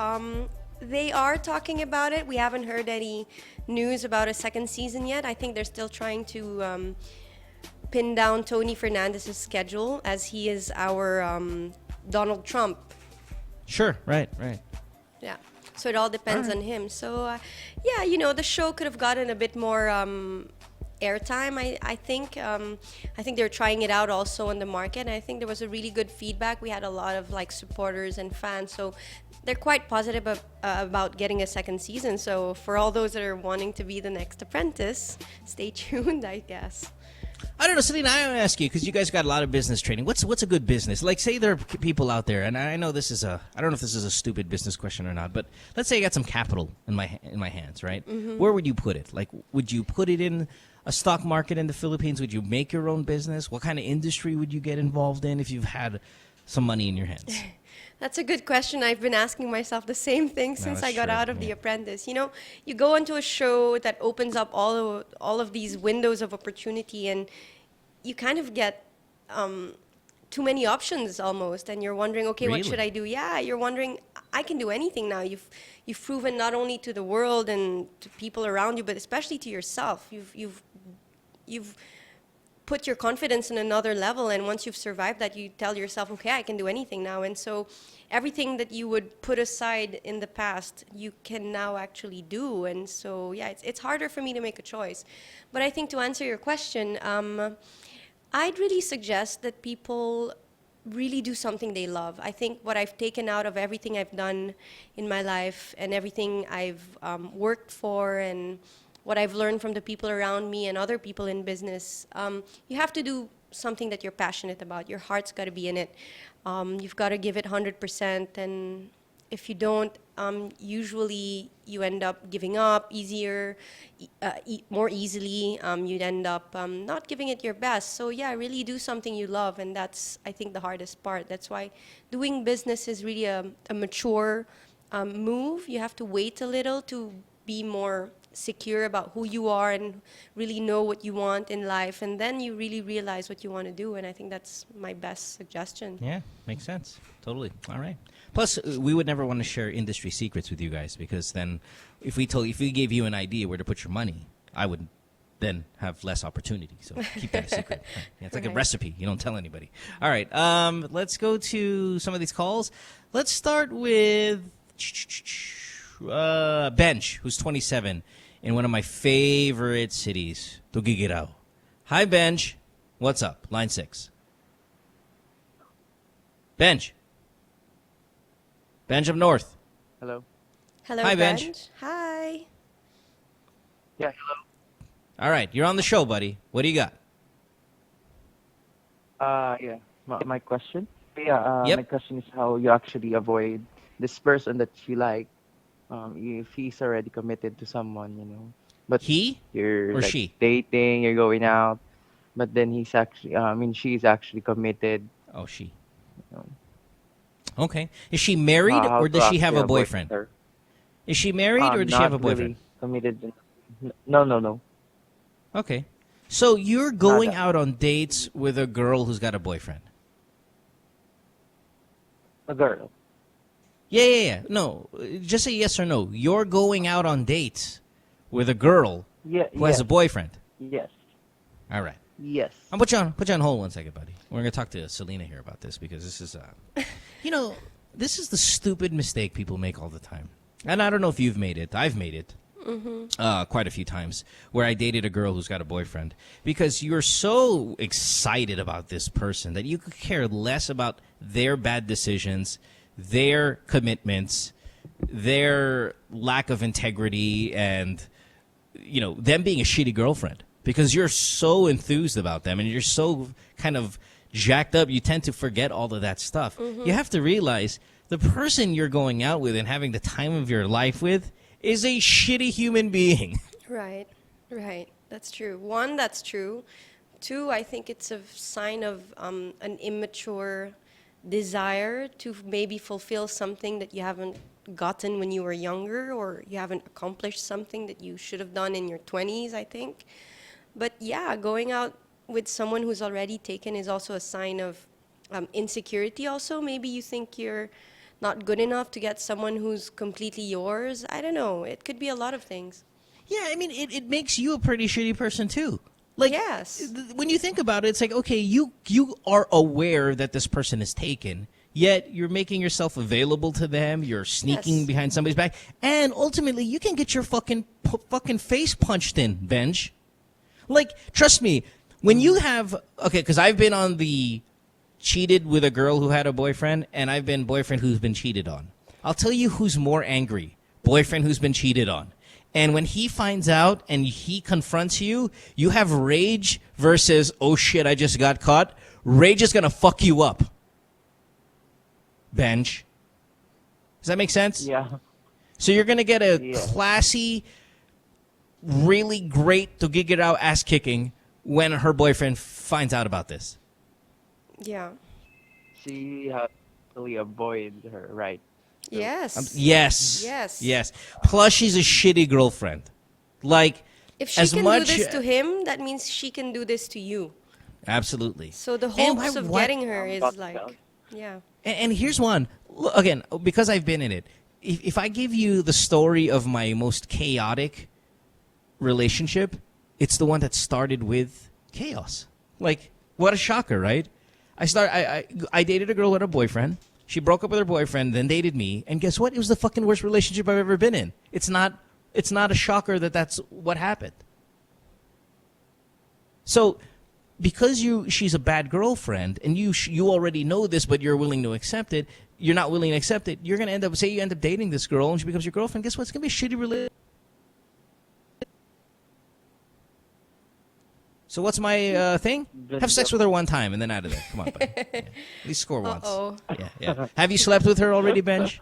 They are talking about it. We haven't heard any news about a second season yet. I think they're still trying to pin down Tony Fernandez's schedule, as he is our Donald Trump. Sure, right. Yeah, so it all depends on him. So, the show could have gotten a bit more airtime. I think they're trying it out also on the market, and I think there was a really good feedback. We had a lot of supporters and fans, so they're quite positive about getting a second season. So for all those that are wanting to be the next Apprentice, stay tuned, I guess. I don't know, Celina, I want to ask you, because you guys got a lot of business training. What's a good business? Like, say there are people out there, and I know I don't know if this is a stupid business question or not, but let's say I got some capital in my hands, right? Mm-hmm. Where would you put it? Like, would you put it in a stock market in the Philippines? Would you make your own business? What kind of industry would you get involved in if you've had some money in your hands? That's a good question. I've been asking myself the same thing since I got out of The Apprentice. You go into a show that opens up all of these windows of opportunity, and you kind of get too many options almost, and you're wondering, okay, Really? what should I do? Yeah, you're wondering, I can do anything now. You've proven not only to the world and to people around you, but especially to yourself. You've put your confidence in another level, and once you've survived that, you tell yourself, okay, I can do anything now. And so everything that you would put aside in the past, you can now actually do. And so it's harder for me to make a choice. But I think, to answer your question, I'd really suggest that people really do something they love. I think what I've taken out of everything I've done in my life and everything I've worked for, and what I've learned from the people around me and other people in business, you have to do something that you're passionate about. Your heart's got to be in it. You've got to give it 100%, and if you don't, usually you end up giving up more easily. You'd end up not giving it your best. So really do something you love, and that's, I think, the hardest part. That's why doing business is really a mature move. You have to wait a little to be more secure about who you are and really know what you want in life, and then you really realize what you want to do. And I think that's my best suggestion. Yeah, makes sense. Totally. All right. Plus, we would never want to share industry secrets with you guys, because then if we gave you an idea where to put your money, I would then have less opportunity. So keep that a secret. Right. Yeah, it's like a recipe. You don't tell anybody. All right. Let's go to some of these calls. Let's start with Bench, who's 27, in one of my favorite cities, Tugigirao. Hi, Bench. What's up? Line 6. Bench. Bench up north. Hello. Hello, Hi, Bench. Hi. Yeah, hello. All right, you're on the show, buddy. What do you got? Yeah. My question? Yeah, Yep. my question is how you actually avoid this person that you like, if he's already committed to someone, But you're or like she? dating, you're going out, but then she's actually committed. Oh, she. Okay. Is she married, How or to does she have actually a avoid boyfriend? her. Is she married, or does she have a Not really boyfriend? committed. No. Okay. So you're going Nada. out on dates with a girl who's got a boyfriend. A girl. Yeah. No, just say yes or no. You're going out on dates with a girl who has a boyfriend. Yes. All right. Yes. I'll put you on hold 1 second, buddy. We're going to talk to Celina here about this because this is, this is the stupid mistake people make all the time. And I don't know if you've made it. I've made it. Quite a few times where I dated a girl who's got a boyfriend because you're so excited about this person that you could care less about their bad decisions, their commitments, their lack of integrity, and them being a shitty girlfriend because you're so enthused about them and you're so kind of jacked up. You tend to forget all of that stuff. You have to realize the person you're going out with and having the time of your life with is a shitty human being. Right. That's true. One, that's true. Two, I think it's a sign of an immature desire to maybe fulfill something that you haven't gotten when you were younger, or you haven't accomplished something that you should have done in your 20s, I think. But yeah, going out with someone who's already taken is also a sign of insecurity also. Maybe you think you're not good enough to get someone who's completely yours. I don't know. It could be a lot of things. Yeah, I mean, it makes you a pretty shitty person, too. Like, yes. When you think about it, it's like, okay, you are aware that this person is taken, yet you're making yourself available to them, you're sneaking behind somebody's back, and ultimately, you can get your fucking face punched in, Benj. Like, trust me, when you have... Okay, because I've been on the... cheated with a girl who had a boyfriend, and I've been boyfriend who's been cheated on. I'll tell you who's more angry. Boyfriend who's been cheated on. And when he finds out and he confronts you, you have rage versus, oh shit, I just got caught. Rage is going to fuck you up. Benj. Does that make sense? Yeah. So you're going to get a classy, really great to gig it out ass kicking when her boyfriend finds out about this. Yeah. She has to avoid her, right? Yes. Yes. Plus, she's a shitty girlfriend. Like, if she can do this to him, that means she can do this to you. Absolutely. So the hopes of getting her is like, yeah. And here's one. Again, because I've been in it. If I give you the story of my most chaotic relationship, it's the one that started with chaos. Like, what a shocker, right? I dated a girl with a boyfriend. She broke up with her boyfriend, then dated me, and guess what? It was the fucking worst relationship I've ever been in. It's not a shocker that that's what happened. So, because she's a bad girlfriend, and you already know this, but you're willing to accept it. You're not willing to accept it. You're gonna end up dating this girl, and she becomes your girlfriend. Guess what? It's gonna be a shitty relationship. So what's my thing? Have sex with her one time and then out of there. Come on, buddy. Yeah. At least score once. Yeah. Have you slept with her already, Benj?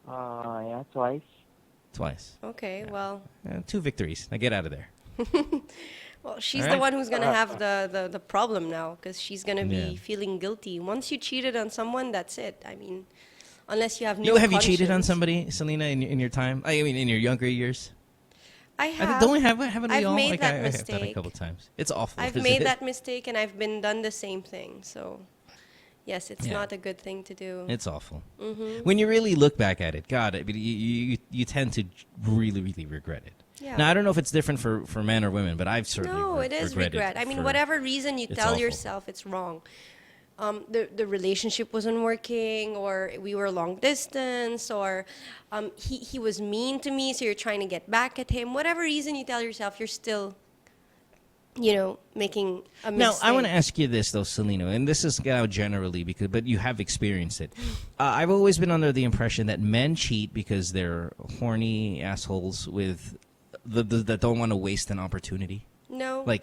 Yeah, twice. Twice. Okay, well. 2 victories. Now get out of there. Well, she's the one who's going to have the problem now because she's going to be feeling guilty. Once you cheated on someone, that's it. I mean, unless you have no Have you cheated on somebody, Celina, in your time? I mean, in your younger years? I have. Haven't we all? I've made that I mistake. have done it a couple times. It's awful. I've made that mistake and I've been done the same thing. So, yes, it's not a good thing to do. It's awful. Mm-hmm. When you really look back at it, God, you tend to really, really regret it. Yeah. Now, I don't know if it's different for men or women, but I've certainly it is regret. I mean, whatever reason you tell yourself it's wrong. The relationship wasn't working, or we were long distance, or he was mean to me, so you're trying to get back at him. Whatever reason you tell yourself, you're still, making a mistake. Now, I want to ask you this, though, Celina, and this is now generally, but you have experienced it. I've always been under the impression that men cheat because they're horny assholes with that don't want to waste an opportunity. No. Like,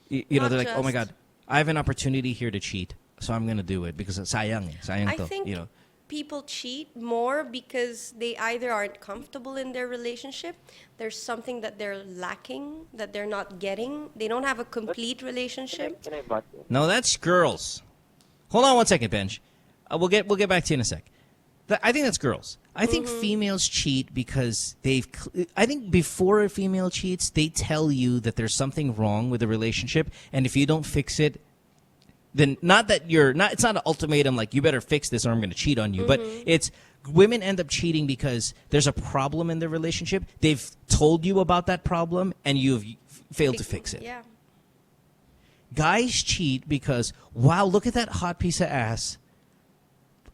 they're like, oh, my God, I have an opportunity here to cheat. So I'm going to do it because sayang I think to, people cheat more because they either aren't comfortable in their relationship, there's something that they're lacking, that they're not getting, they don't have a complete relationship. No, that's girls. Hold on 1 second, Benj. We'll get back to you in a sec. I think that's girls. I think females cheat because I think before a female cheats, they tell you that there's something wrong with the relationship, and if you don't fix it, then not that it's not an ultimatum like you better fix this or I'm going to cheat on you, but Mhm. it's women end up cheating because there's a problem in their relationship. They've told you about that problem and you've failed to fix it. Yeah. Guys cheat because, wow, look at that hot piece of ass.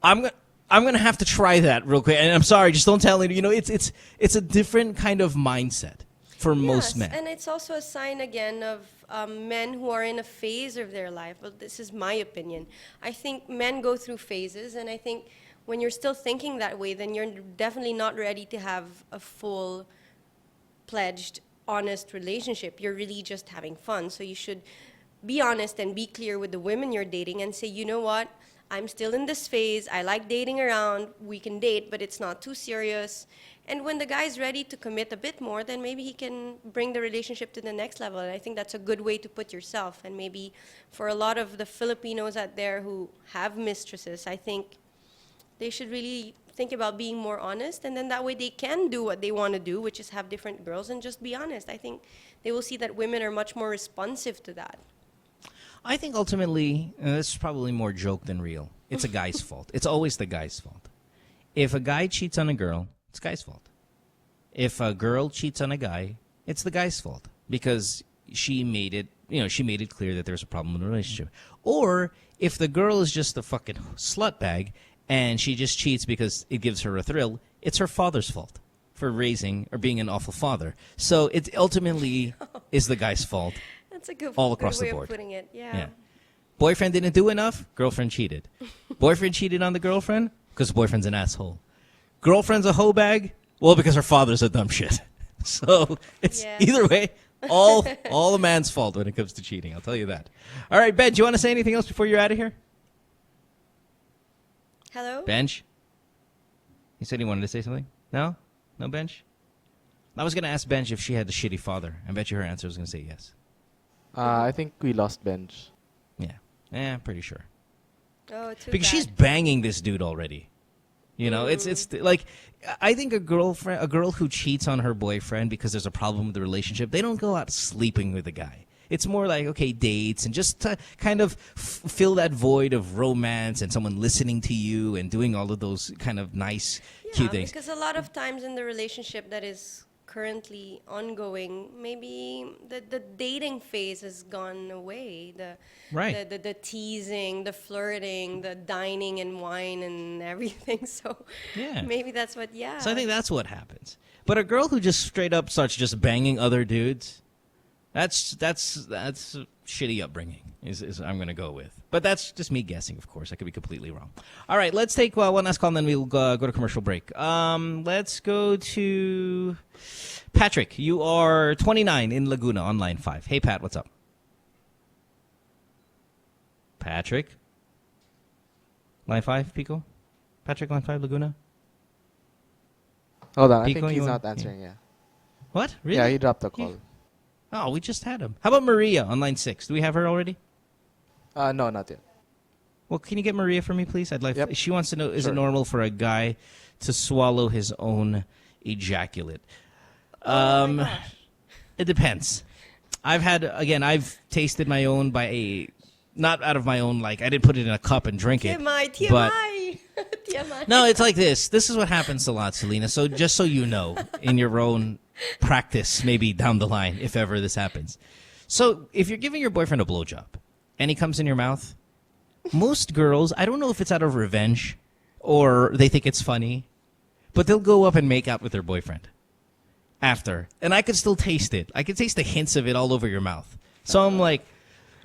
I'm gonna have to try that real quick. And I'm sorry, just don't tell me. You know, it's a different kind of mindset for most men. And it's also a sign again of men who are in a phase of their life. Well, this is my opinion. I think men go through phases, and I think when you're still thinking that way, then you're definitely not ready to have a full pledged, honest relationship. You're really just having fun. So you should be honest and be clear with the women you're dating and say, you know what? I'm still in this phase. I like dating around. We can date, but it's not too serious. And when the guy's ready to commit a bit more, then maybe he can bring the relationship to the next level. And I think that's a good way to put yourself. And maybe for a lot of the Filipinos out there who have mistresses, I think they should really think about being more honest. And then that way they can do what they want to do, which is have different girls and just be honest. I think they will see that women are much more responsive to that. I think ultimately, this is probably more joke than real. It's a guy's fault. It's always the guy's fault. If a guy cheats on a girl, it's the guy's fault. If a girl cheats on a guy, it's the guy's fault because she made it clear that there's a problem in the relationship. Or if the girl is just a fucking slut bag and she just cheats because it gives her a thrill, it's her father's fault for raising or being an awful father. So it ultimately is the guy's fault. That's a good, all across good way the board. of putting it. Yeah. Boyfriend didn't do enough, girlfriend cheated. Boyfriend cheated on the girlfriend because boyfriend's an asshole. Girlfriend's a hoe bag, well, because her father's a dumb shit. So it's either way, all the man's fault when it comes to cheating. I'll tell you that. All right, Ben, do you want to say anything else before you're out of here? Hello? Bench? He said he wanted to say something? No? No, Bench? I was going to ask Bench if she had a shitty father. I bet you her answer was going to say yes. I think we lost Bench. Yeah, pretty sure. Oh, too Because bad. she's banging this dude already. You know, it's like, I think a girl who cheats on her boyfriend because there's a problem with the relationship, they don't go out sleeping with the guy. It's more like, okay, dates and just to kind of fill that void of romance and someone listening to you and doing all of those kind of nice, cute things. Because a lot of times in the relationship that is currently ongoing, maybe the dating phase has gone away. The teasing, the flirting, the dining and wine and everything. So maybe that's what. So I think that's what happens. But a girl who just straight up starts just banging other dudes, that's shitty upbringing. Is I'm gonna go with. But that's just me guessing, of course. I could be completely wrong. All right, let's take one last call, and then we'll go to commercial break. Let's go to Patrick. You are 29 in Laguna on line 5. Hey, Pat, what's up? Patrick? Line 5, Pico? Patrick, line 5, Laguna? Hold on, Pico, I think he's you not want- answering, yeah. What? Really? Yeah, he dropped the call. Oh, we just had him. How about Maria on line 6? Do we have her already? No, not yet. Well, can you get Maria for me, please? I'd like. She wants to know: is Sure. it normal for a guy to swallow his own ejaculate? It depends. I've tasted my own not out of my own. Like I didn't put it in a cup and drink it. TMI. But TMI. no, it's like this. This is what happens a lot, Celina. So just so you know, in your own practice, maybe down the line, if ever this happens. So if you're giving your boyfriend a blowjob and he comes in your mouth, most girls, I don't know if it's out of revenge or they think it's funny, but they'll go up and make out with their boyfriend after. And I could still taste it. I could taste the hints of it all over your mouth. So I'm like,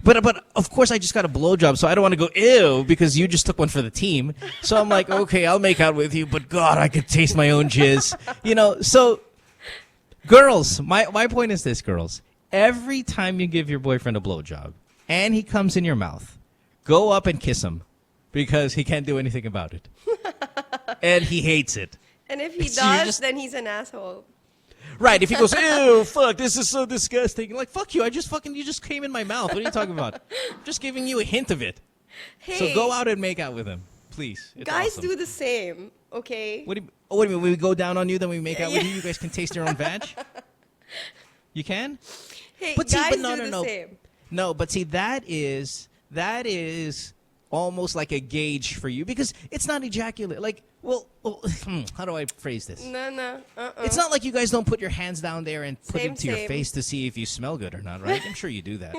but of course I just got a blowjob, so I don't want to go, ew, because you just took one for the team. So I'm like, okay, I'll make out with you, but God, I could taste my own jizz. You know, so girls, my point is this, girls. Every time you give your boyfriend a blowjob and he comes in your mouth, go up and kiss him because he can't do anything about it. And he hates it. And if he So does, then he's an asshole. Right, if he goes, ew, fuck, this is so disgusting. Like, fuck you, you just came in my mouth. What are you talking about? I'm just giving you a hint of it. Hey, So go out and make out with him, please. It's guys awesome. do the same, okay? What do you mean? When we go down on you, then we make out with you? You guys can taste your own vag? You can? Hey, But see, guys but no, do no, the no. same. No, but see, that is that is almost like a gauge for you because it's not ejaculate. Like, well how do I phrase this? No. It's not like you guys don't put your hands down there and put it to your Same. face to see if you smell good or not, right? I'm sure you do that.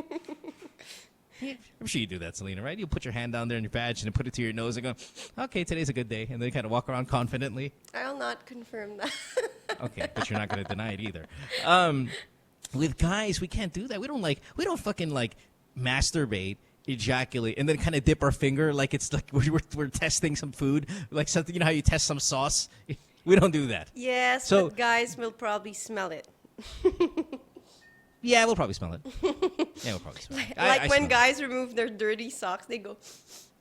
I'm sure you do that, Celina, right? You put your hand down there in your badge and put it to your nose and go, okay, today's a good day. And then kind of walk around confidently. I'll not confirm that. Okay, but you're not going to deny it either. With guys, we can't do that. We don't fucking like masturbate, ejaculate, and then kind of dip our finger like it's like we're testing some food, like something. You know how you test some sauce? We don't do that. Yes, So- but guys will probably smell it. Yeah, we'll probably smell it. Yeah, we'll probably smell it. Like I when smell it. guys remove their dirty socks, they go,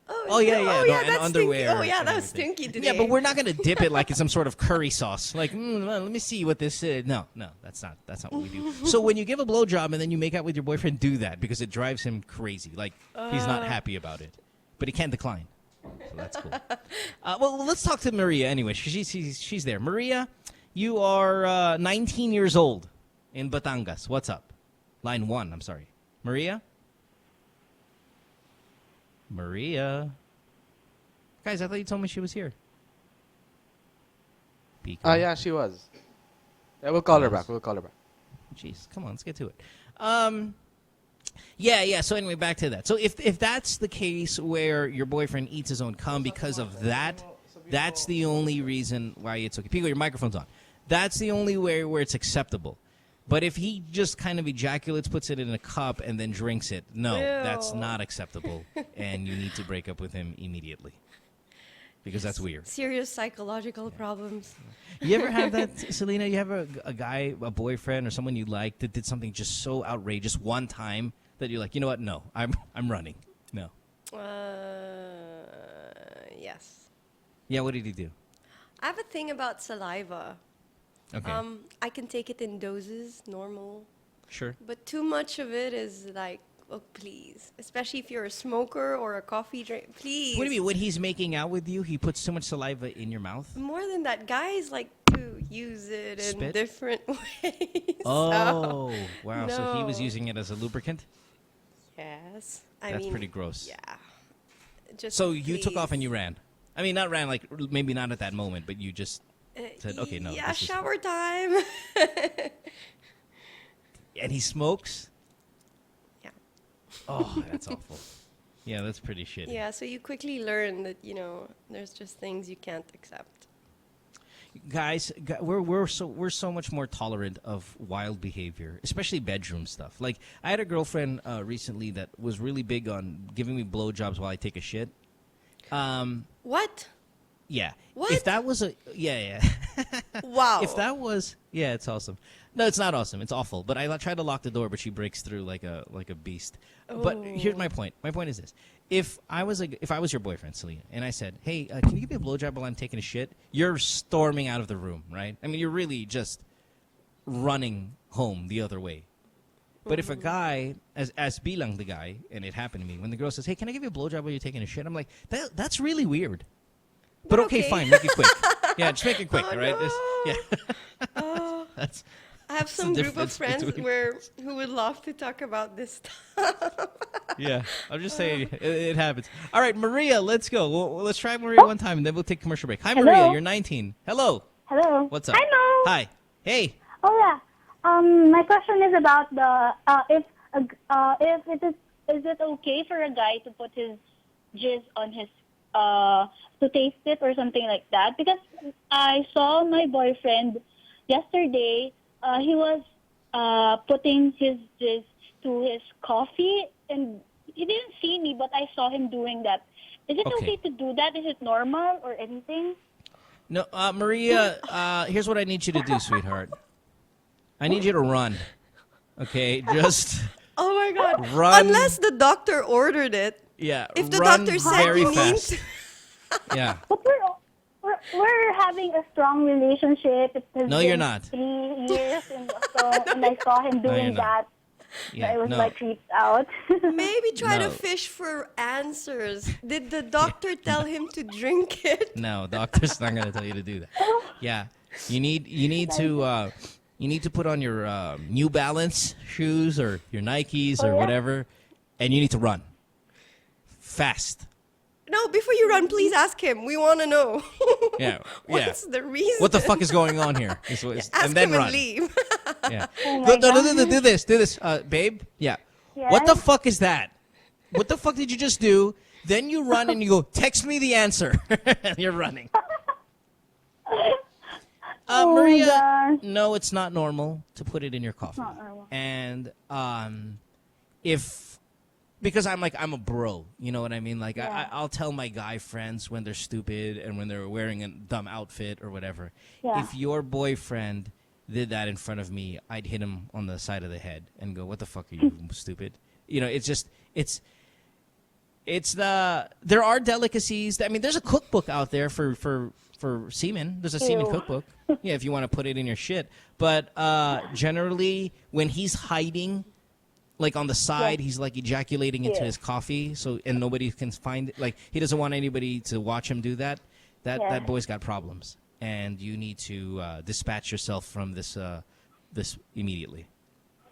Oh yeah, no, yeah, oh, no, yeah, and that's underwear. stinky. Oh yeah, and that was everything. stinky today. Yeah, but we're not gonna dip it like in some sort of curry sauce. Like, well, let me see what this is. No, that's not what we do. So when you give a blowjob and then you make out with your boyfriend, do that because it drives him crazy. Like he's not happy about it, but he can't decline. So that's cool. Well, let's talk to Maria anyway. She's there. Maria, you are 19 years old in Batangas. What's up? Line 1. I'm sorry, Maria. Maria. Guys, I thought you told me she was here. Yeah, she was. Yeah, we'll call her back. Jeez, come on, let's get to it. Yeah. So anyway, back to that. So if that's the case where your boyfriend eats his own cum because of that, that's the only reason why it's okay. Pico, your microphone's on. That's the only way where it's acceptable. But if he just kind of ejaculates, puts it in a cup, and then drinks it, no, that's not acceptable. And you need to break up with him immediately. Because that's weird. Serious psychological problems. You ever have that, Celina? You have a guy, a boyfriend, or someone you like that did something just so outrageous one time that you're like, you know what? No, I'm running. No. Yes. Yeah, what did he do? I have a thing about saliva. Okay. I can take it in doses, normal. Sure. But too much of it is like, oh, please. Especially if you're a smoker or a coffee drink, please. What do you mean? When he's making out with you, he puts too much saliva in your mouth? More than that, guys like to use it in Spit? different ways. Oh, wow. No. So he was using it as a lubricant? Yes. That's pretty gross. Yeah. Just So you took please. off and you ran? I mean, not ran, like, maybe not at that moment, but you just said, okay, no. Yeah, this is- shower time. And he smokes? Yeah. Oh, that's awful. Yeah, that's pretty shitty. Yeah, so you quickly learn that, there's just things you can't accept. Guys, we're so much more tolerant of wild behavior, especially bedroom stuff. Like, I had a girlfriend recently that was really big on giving me blowjobs while I take a shit. What? Yeah. What? If that was yeah. Wow. If that was, yeah, it's awesome. No, it's not awesome. It's awful. But I tried to lock the door, but she breaks through like a beast. But here's my point. My point is this: if I was your boyfriend, Celina, and I said, "Hey, can you give me a blowjob while I'm taking a shit?" You're storming out of the room, right? I mean, you're really just running home the other way. But if a guy, as bilang the guy, and it happened to me, when the girl says, "Hey, can I give you a blowjob while you're taking a shit?" I'm like, that's really weird. But okay, fine, make it quick. Yeah, just make it quick, all right? No. That's. I have That's the some group of difference friends between- who would love to talk about this stuff. Yeah, I'm just saying it happens. All right, Maria, let's go. Let's try Maria one time, and then we'll take a commercial break. Hi, Hello. Maria. You're 19. Hello. Hello. What's up? Hi, Mo. Hi. Hey. Oh yeah. My question is about the if is it okay for a guy to put his jizz on his to taste it or something like that? Because I saw my boyfriend yesterday. He was putting his jizz to his coffee, and he didn't see me, but I saw him doing that. Is it okay to do that? Is it normal or anything? No, Maria, here's what I need you to do, sweetheart. I need you to run. Okay, just Oh my God. Run. Unless the doctor ordered it. yeah, If the run doctor said very you need fast. Yeah. But we're having a strong relationship. It has No, been you're not. 3 years, and I saw him No, you're doing not. that. Yeah, I was no. like creeped out. Maybe try No. to fish for answers. Did the doctor tell him to drink it? No, doctor's not going to tell you to do that. Yeah, you need to put on your New Balance shoes or your Nikes or whatever, and you need to run. Fast. No, before you run, please ask him. We want to know. Yeah. What's the reason? What the fuck is going on here? Ask and then him run. and leave. Yeah. Oh No, my no, God. do this. Babe? Yeah. What the fuck is that? What the fuck did you just do? Then you run and you go, text me the answer. You're running. Oh, Maria, gosh. no, it's not normal to put it in your coffee. Not normal. And because I'm a bro, you know what I mean? Like, I'll tell my guy friends when they're stupid and when they're wearing a dumb outfit or whatever. Yeah. If your boyfriend did that in front of me, I'd hit him on the side of the head and go, what the fuck are you, stupid? You know, there are delicacies. I mean, there's a cookbook out there for semen. There's a semen Ew. cookbook. Yeah, if you want to put it in your shit. But generally, when he's hiding, like on the side, he's like ejaculating into his coffee, and nobody can find it. Like, he doesn't want anybody to watch him do that. That boy's got problems, and you need to dispatch yourself from this immediately.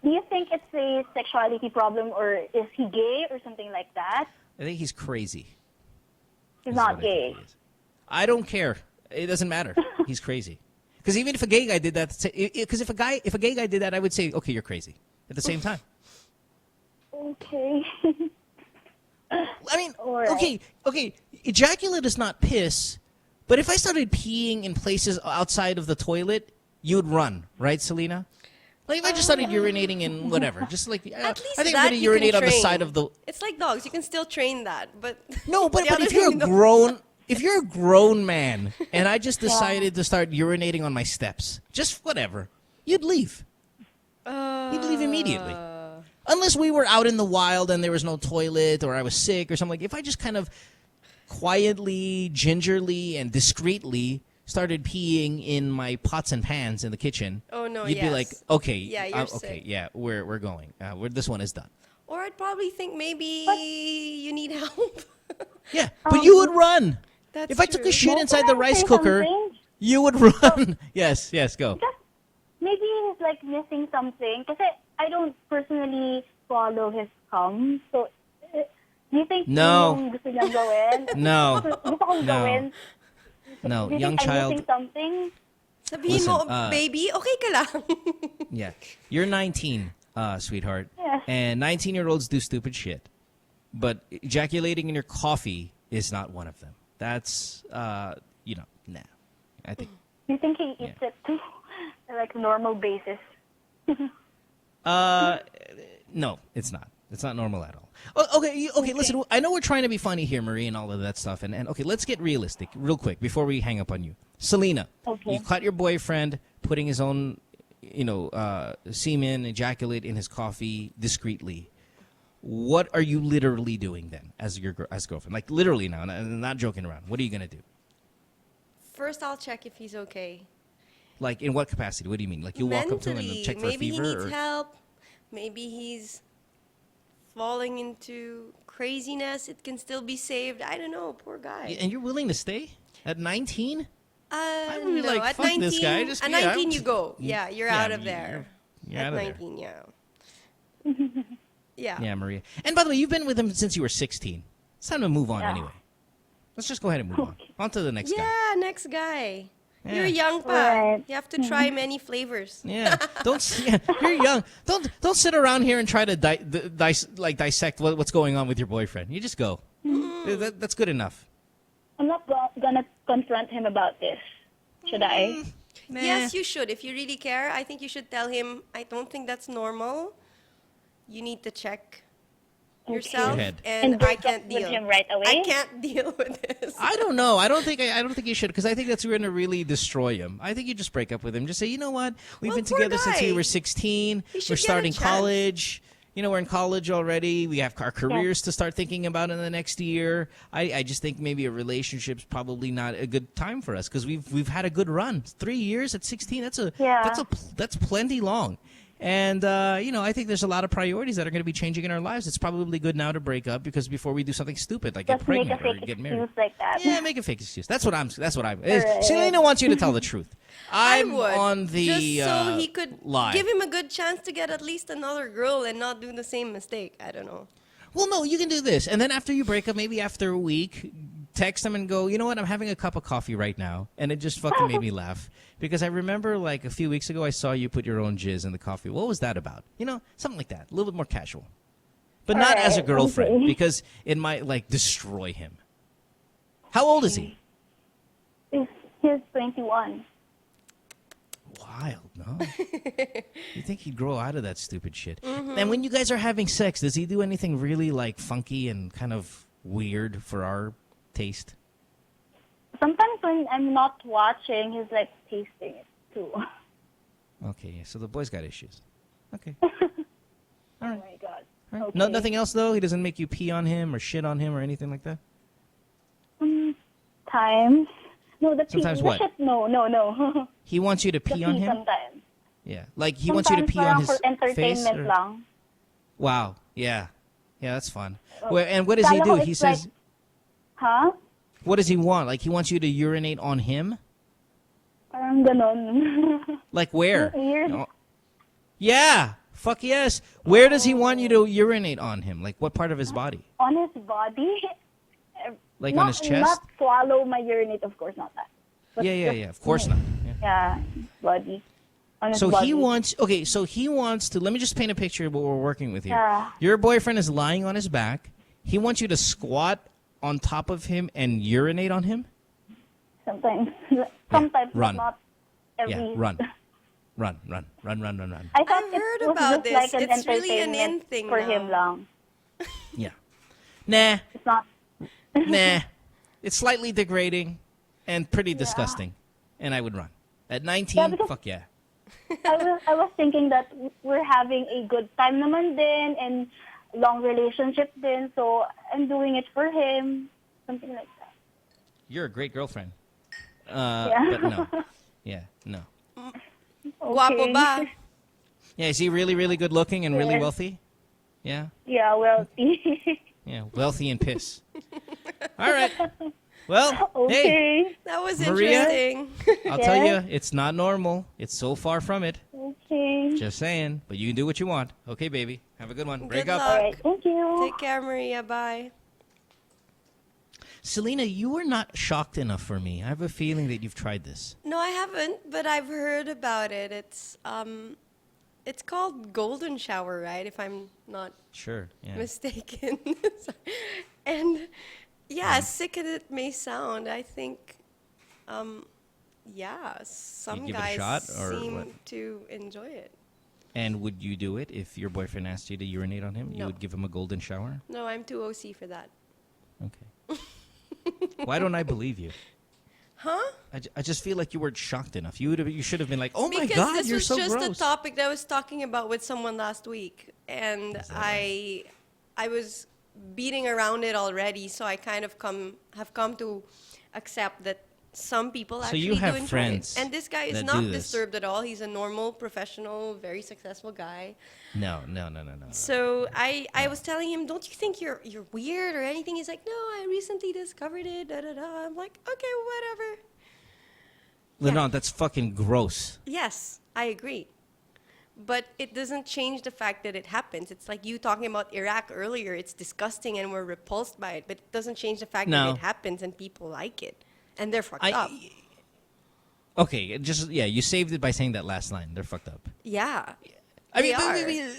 Do you think it's a sexuality problem, or is he gay or something like that? I think he's crazy. He's Is not what I think gay. he is. I don't care. It doesn't matter. He's crazy. Because even if a gay guy did that, because if a gay guy did that, I would say, okay, you're crazy. At the same time. Okay. I mean, right. okay. Ejaculate is not piss, but if I started peeing in places outside of the toilet, you would run, right, Celina? Like if I just started urinating in whatever, just like At least I think that I'm gonna you can urinate on the train. side of the. It's like dogs. You can still train that, but No, but the other if you're a thing, no. grown man, and I just decided to start urinating on my steps, just whatever, you'd leave. You'd leave immediately. Unless we were out in the wild and there was no toilet or I was sick or something. Like if I just kind of quietly, gingerly, and discreetly started peeing in my pots and pans in the kitchen, Oh, no, you'd be like, yes. okay, Yeah, you're okay, sick. yeah, we're going. This one is done. Or I'd probably think maybe you need help. Yeah, but you would run. That's If I took true. a shit Well, inside can the I rice say cooker, something? you would run. Yes, go. Maybe he's like missing something. Kasi I don't personally follow his cum. So, do you think No. yung gusto niyang gawin? No. Gusto kong No. gawin. No, Do you young think I'm child. missing something? Sabihin mo, Listen, baby, okay ka lang. Yeah, you're 19, sweetheart, Yeah. and 19-year-olds do stupid shit. But ejaculating in your coffee is not one of them. That's, nah. I think. Do you think he eats it too? Like normal basis? No, it's not. It's not normal at all. Okay, listen, I know we're trying to be funny here, Marie, and all of that stuff. And okay, let's get realistic real quick before we hang up on you. Celina, Okay. you caught your boyfriend putting his own, semen, ejaculate in his coffee discreetly. What are you literally doing then as girlfriend? Like literally now, not joking around. What are you going to do? First, I'll check if he's okay. Like in what capacity? What do you mean? Like you walk up to him Mentally, and check for maybe a fever? he needs or? help. Maybe he's falling into craziness. It can still be saved. I don't know. Poor guy. And you're willing to stay at 19? I would be no, like, at fuck 19, this guy, just at get 19 out. you go. Yeah, you're Yeah, out of there. you're at out of there. 19, yeah. Yeah. Yeah, Maria. And by the way, you've been with him since you were 16. It's time to move on anyway. Let's just go ahead and move on. On to the next guy. Yeah, next guy. Yeah. You're young, pa. Right. You have to try many flavors. Yeah, you're young. Don't sit around here and try to dissect what's going on with your boyfriend. You just go. That's good enough. I'm not gonna confront him about this. Should I? Yes, you should. If you really care, I think you should tell him, I don't think that's normal. You need to check yourself, Go ahead. and I break up can't with deal. him right away? I can't deal with this. I don't know. I don't think you should, because I think that's going to really destroy him. I think you just break up with him. Just say, you know what? We've been poor together since we guy. were 16. He should We're get a starting chance. college. We're in college already. We have our careers to start thinking about in the next year. I just think maybe a relationship's probably not a good time for us, because we've had a good run. 3 years at 16. That's plenty long. And, I think there's a lot of priorities that are going to be changing in our lives. It's probably good now to break up, because before we do something stupid, like Just get make a pregnant or fake get married. excuse like that. Yeah, make a fake excuse. That's what I'm. Right. Selena wants you to tell the truth. I'm I would. on the Just so he could lie. give him a good chance to get at least another girl and not do the same mistake. I don't know. Well, no, you can do this. And then after you break up, maybe after a week, text them and go, you know what, I'm having a cup of coffee right now. And it just fucking made me laugh. Because I remember like a few weeks ago, I saw you put your own jizz in the coffee. What was that about? You know, something like that. A little bit more casual. But not as a girlfriend, because it might like destroy him. How old is he? He's 21. Wild, no? You think he'd grow out of that stupid shit. And when you guys are having sex, does he do anything really like funky and kind of weird for our taste? Sometimes when I'm not watching, he's like tasting it too. Okay, so the boy's got issues. Okay. Oh my god. All right. Okay. No, nothing else though? He doesn't make you pee on him or shit on him or anything like that? Times. No, the Sometimes pee, what? The shit, no. He wants you to The pee on him? Sometimes. Yeah. Like he wants you to pee on his for face? entertainment or- lang. Wow. Yeah. Yeah, that's fun. And what does he Kala do? ko He it's says, like, huh? what does he want? Like he wants you to urinate on him? Parang ganon. Like where? Weird. No. Yeah. Fuck yes. Where does he want you to urinate on him? Like what part of his body? On his body. Like not, on his chest? Not swallow my urinate, of course, not that. But Yeah. just- Of course not. Yeah. Yeah, body. On his So body. he wants, okay, so he wants to, let me just paint a picture of what we're working with here. Yeah. Your boyfriend is lying on his back. He wants you to squat on top of him and urinate on him? Sometimes. Sometimes, but run. not every... Yeah, run. Run. I thought I've it heard was about just this. like an It's really an entertainment in thing for now. him lang. Yeah. Nah. It's not. Nah. It's slightly degrading and pretty disgusting. And I would run. At 19, Yeah, because- fuck yeah. I was thinking that we're having a good time naman din and long relationship din, so I'm doing it for him. Something like that. You're a great girlfriend. Yeah. But no. Yeah, no. Guapo ba? Yeah, is he really, really good looking and really Yes. wealthy? Yeah? Yeah, wealthy. Yeah, wealthy and piss. All right. Well, Okay. hey, That was Maria, interesting. I'll tell you, it's not normal. It's so far from it. Okay. Just saying. But you can do what you want. Okay, baby. Have a good one. Break Good up. luck. All right, thank you. Take care, Maria. Bye. Celina, you were not shocked enough for me. I have a feeling that you've tried this. No, I haven't, but I've heard about it. It's called golden shower, right? If I'm not Sure. Yeah. mistaken. And yeah, as sick as it may sound, I think, yeah, some You'd give it a guys shot, or seem what? to enjoy it. And would you do it if your boyfriend asked you to urinate on him? You No. would give him a golden shower? No, I'm too OC for that. Okay. Why don't I believe you? Huh? I just feel like you weren't shocked enough. You should have been like, oh my Because God, this you're was so just gross. a topic that I was talking about with someone last week, and I was beating around it already, so I kind of have come to accept that some people So actually you have do enjoy friends it. And this guy is that not do this. disturbed at all. He's a normal, professional, very successful guy. No. So I was telling him, don't you think you're weird or anything? He's like, no, I recently discovered it. Da da da. I'm like, okay, whatever. Lenon, that's fucking gross. Yes, I agree. But it doesn't change the fact that it happens. It's like you talking about Iraq earlier. It's disgusting and we're repulsed by it. But it doesn't change the fact No. that it happens and people like it. And they're fucked up. Okay, just, yeah, you saved it by saying that last line. They're fucked up. Yeah. I mean, they are.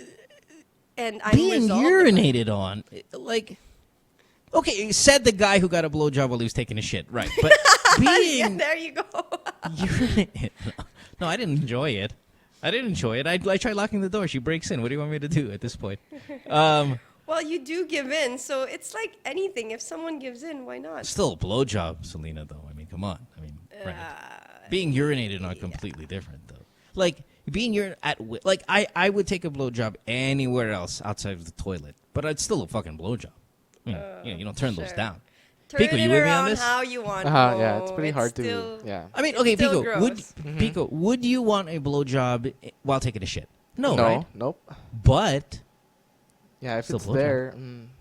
And I'm Being resolved urinated on, like, okay, said the guy who got a blowjob while he was taking a shit, right? But yeah, being there you go. urinated, no, I didn't enjoy it. I tried locking the door. She breaks in. What do you want me to do at this point? Well, you do give in, so it's like anything. If someone gives in, why not? Still a blowjob, Celina, though. I mean, come on. I mean, right. Being urinated on completely different, though. Like, being like, I would take a blowjob anywhere else outside of the toilet, but it's still a fucking blowjob. I mean, you don't turn those down. Turn Pico, it you with me on around this? how you want. Yeah, it's pretty hard still- to. Yeah. I mean, it's okay, still Pico, gross. would you want a blowjob while taking a shit? No, No, right? nope. But Yeah, if Still it's blowjob. there,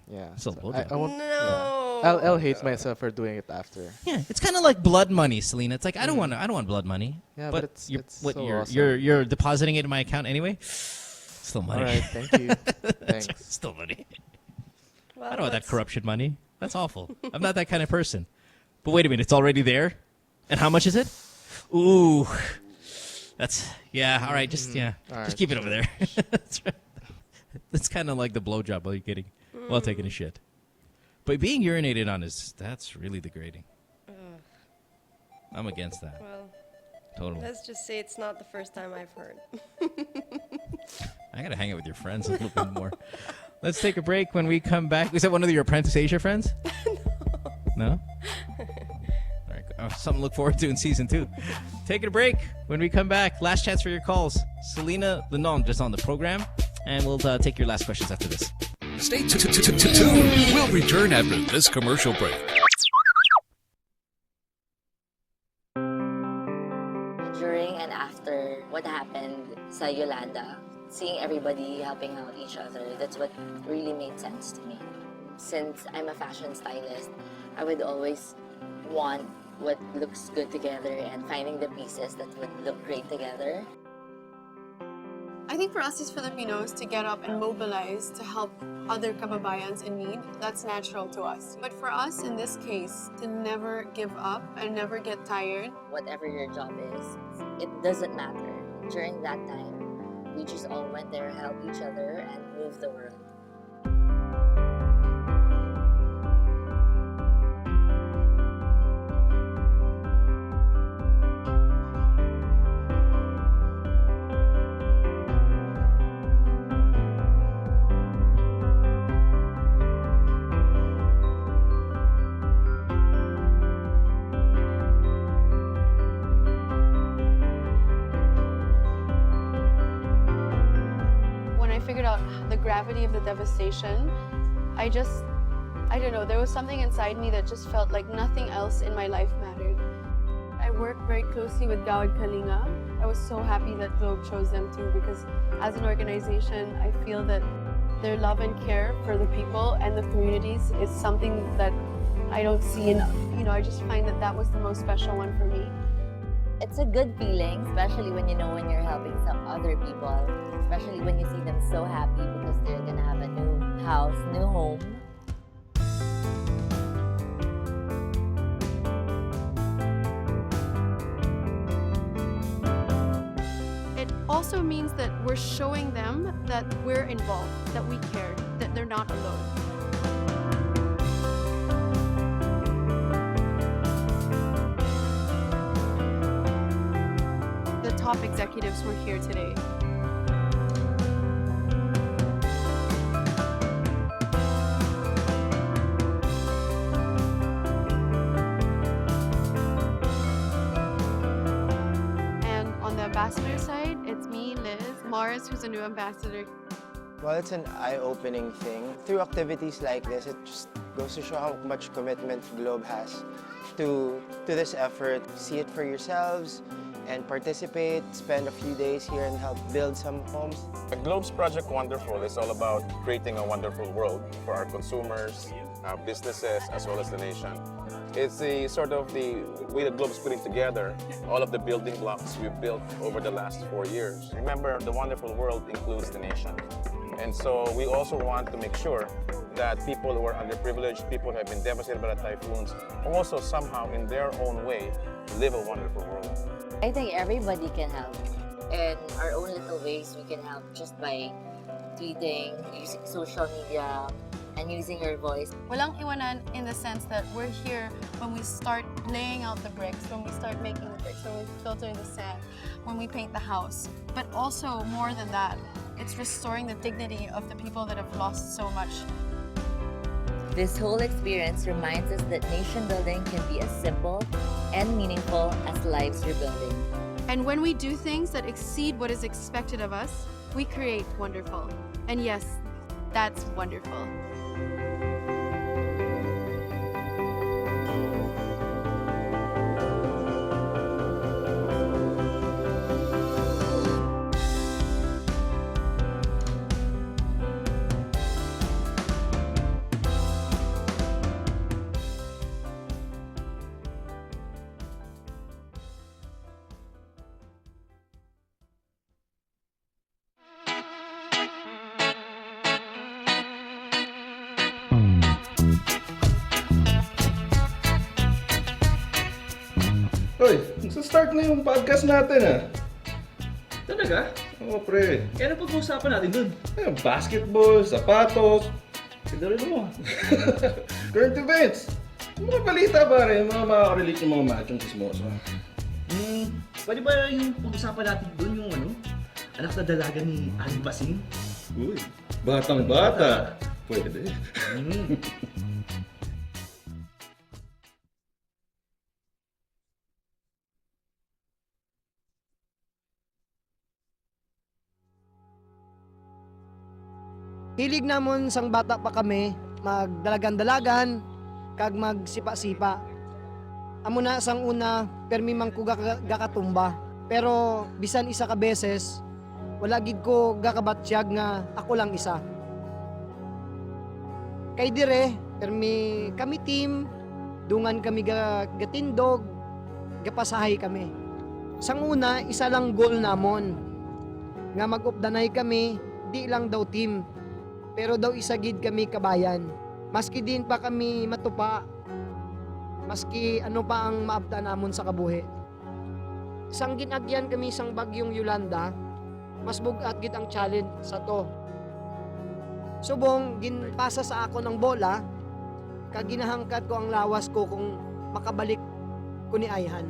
yeah. Still So blowjob. I won't. No. Yeah. I'll hate myself for doing it after. yeah, it's kind of like blood money, Celina. It's like I don't want blood money. Yeah, but it's- you're, it's so awesome. you're depositing it in my account anyway. Still money. All right, thank you. Thanks. Still money. I don't want that corruption money. That's awful. I'm not that kind of person. But wait a minute, it's already there? And how much is it? Ooh. That's, yeah, all right, just keep it over there. That's right. That's kind of like the blowjob while you're kidding, while taking a shit. But being urinated on that's really degrading. I'm against that. Well, totally. let's just say it's not the first time I've heard. I got to hang out with your friends a little bit more. Let's take a break. When we come back, is that one of your Apprentice Asia friends? No? All right, something to look forward to in season 2. Taking a break. When we come back, last chance for your calls. Celina Le Neindre just on the program, and we'll take your last questions after this. Stay tuned. We'll return after this commercial break. During and after what happened sa Yolanda, seeing everybody helping out each other, that's what really made sense to me. Since I'm a fashion stylist, I would always want what looks good together and finding the pieces that would look great together. I think for us as Filipinos to get up and mobilize to help other kababayans in need, that's natural to us. But for us in this case, to never give up and never get tired. Whatever your job is, it doesn't matter. During that time, we just all went there, helped each other, and moved the world. Figured out the gravity of the devastation, I don't know, there was something inside me that just felt like nothing else in my life mattered. I worked very closely with Gawad Kalinga. I was so happy that Globe chose them too, because as an organization, I feel that their love and care for the people and the communities is something that I don't see enough. I just find that was the most special one for me. It's a good feeling, especially when when you're helping some other people, especially when you see them so happy because they're gonna have a new house, new home. It also means that we're showing them that we're involved, that we care, that they're not alone. Top executives were here today. And on the ambassador side, it's me, Liz, Mars, who's a new ambassador. Well, it's an eye-opening thing. Through activities like this, it just goes to show how much commitment Globe has to this effort. See it for yourselves and participate, spend a few days here and help build some homes. The Globe's Project Wonderful is all about creating a wonderful world for our consumers, our businesses, as well as the nation. It's the way the Globe's putting together all of the building blocks we've built over the last 4 years. Remember, the wonderful world includes the nation. And so we also want to make sure that people who are underprivileged, people who have been devastated by the typhoons, also somehow in their own way live a wonderful world. I think everybody can help. In our own little ways, we can help just by tweeting, using social media, and using your voice. Walang iwanan in the sense that we're here when we start laying out the bricks, when we start making the bricks, when we filter the sand, when we paint the house. But also, more than that, it's restoring the dignity of the people that have lost so much. This whole experience reminds us that nation building can be as simple and meaningful as lives rebuilding. And when we do things that exceed what is expected of us, we create wonderful. And yes, that's wonderful. Hoy, start na yung podcast natin ah. Talaga? Oo, pre. Eh, ano pag-uusapan natin dun? Ayun, basketball, sapatos. Siguro mo. Current events. Mga balita pare, mga makaka-relate yung mga machong chismoso. Pwede ba yung pag-usapan natin dun yung ano? Anak na dalaga ni Ann Basing? Uy, batang bata. Pwede. Hilig namon sang bata pa kami, magdalagan-dalagan, kag magsipa-sipa. Amo na sang una, permi man ko gakatumba. Pero bisan isa ka beses, wala gid ko gakabatsyag nga ako lang isa. Kay dire, permi kami team, dungan kami gatindog, gapasahay kami. Sang una, isa lang goal namon. Nga mag-updanay kami, di lang daw team. Pero daw isagid kami kabayan. Maski din pa kami matupa. Maski ano pa ang maabta namon sa kabuhi. Isang ginagyan kami isang bagyong Yolanda, mas bugat gid ang challenge sa to. Subong ginpasa sa ako ng bola, kag ginahangkat ko ang lawas ko kung makabalik ko ni Ayhan.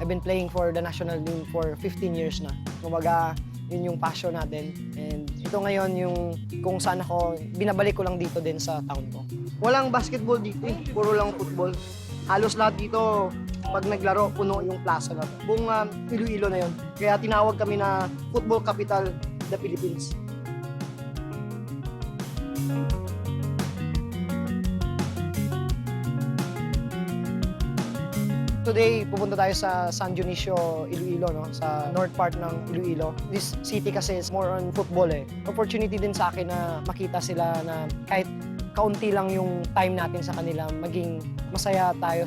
I've been playing for the national team for 15 years na. Kumbaga, yun yung passion natin. And ito ngayon yung kung saan ako, binabalik ko lang dito din sa town ko. Walang basketball dito, puro lang football. Halos lahat dito, pag naglaro, puno yung plaza na. Buong Iloilo na yon. Kaya tinawag kami na Football Capital of the Philippines. Today, pupunta tayo sa San Dionisio, Iloilo, no? Sa north part ng Iloilo. This city kasi is more on football eh. Opportunity din sa akin na makita sila na kahit kaunti lang yung time natin sa kanila, maging masaya tayo.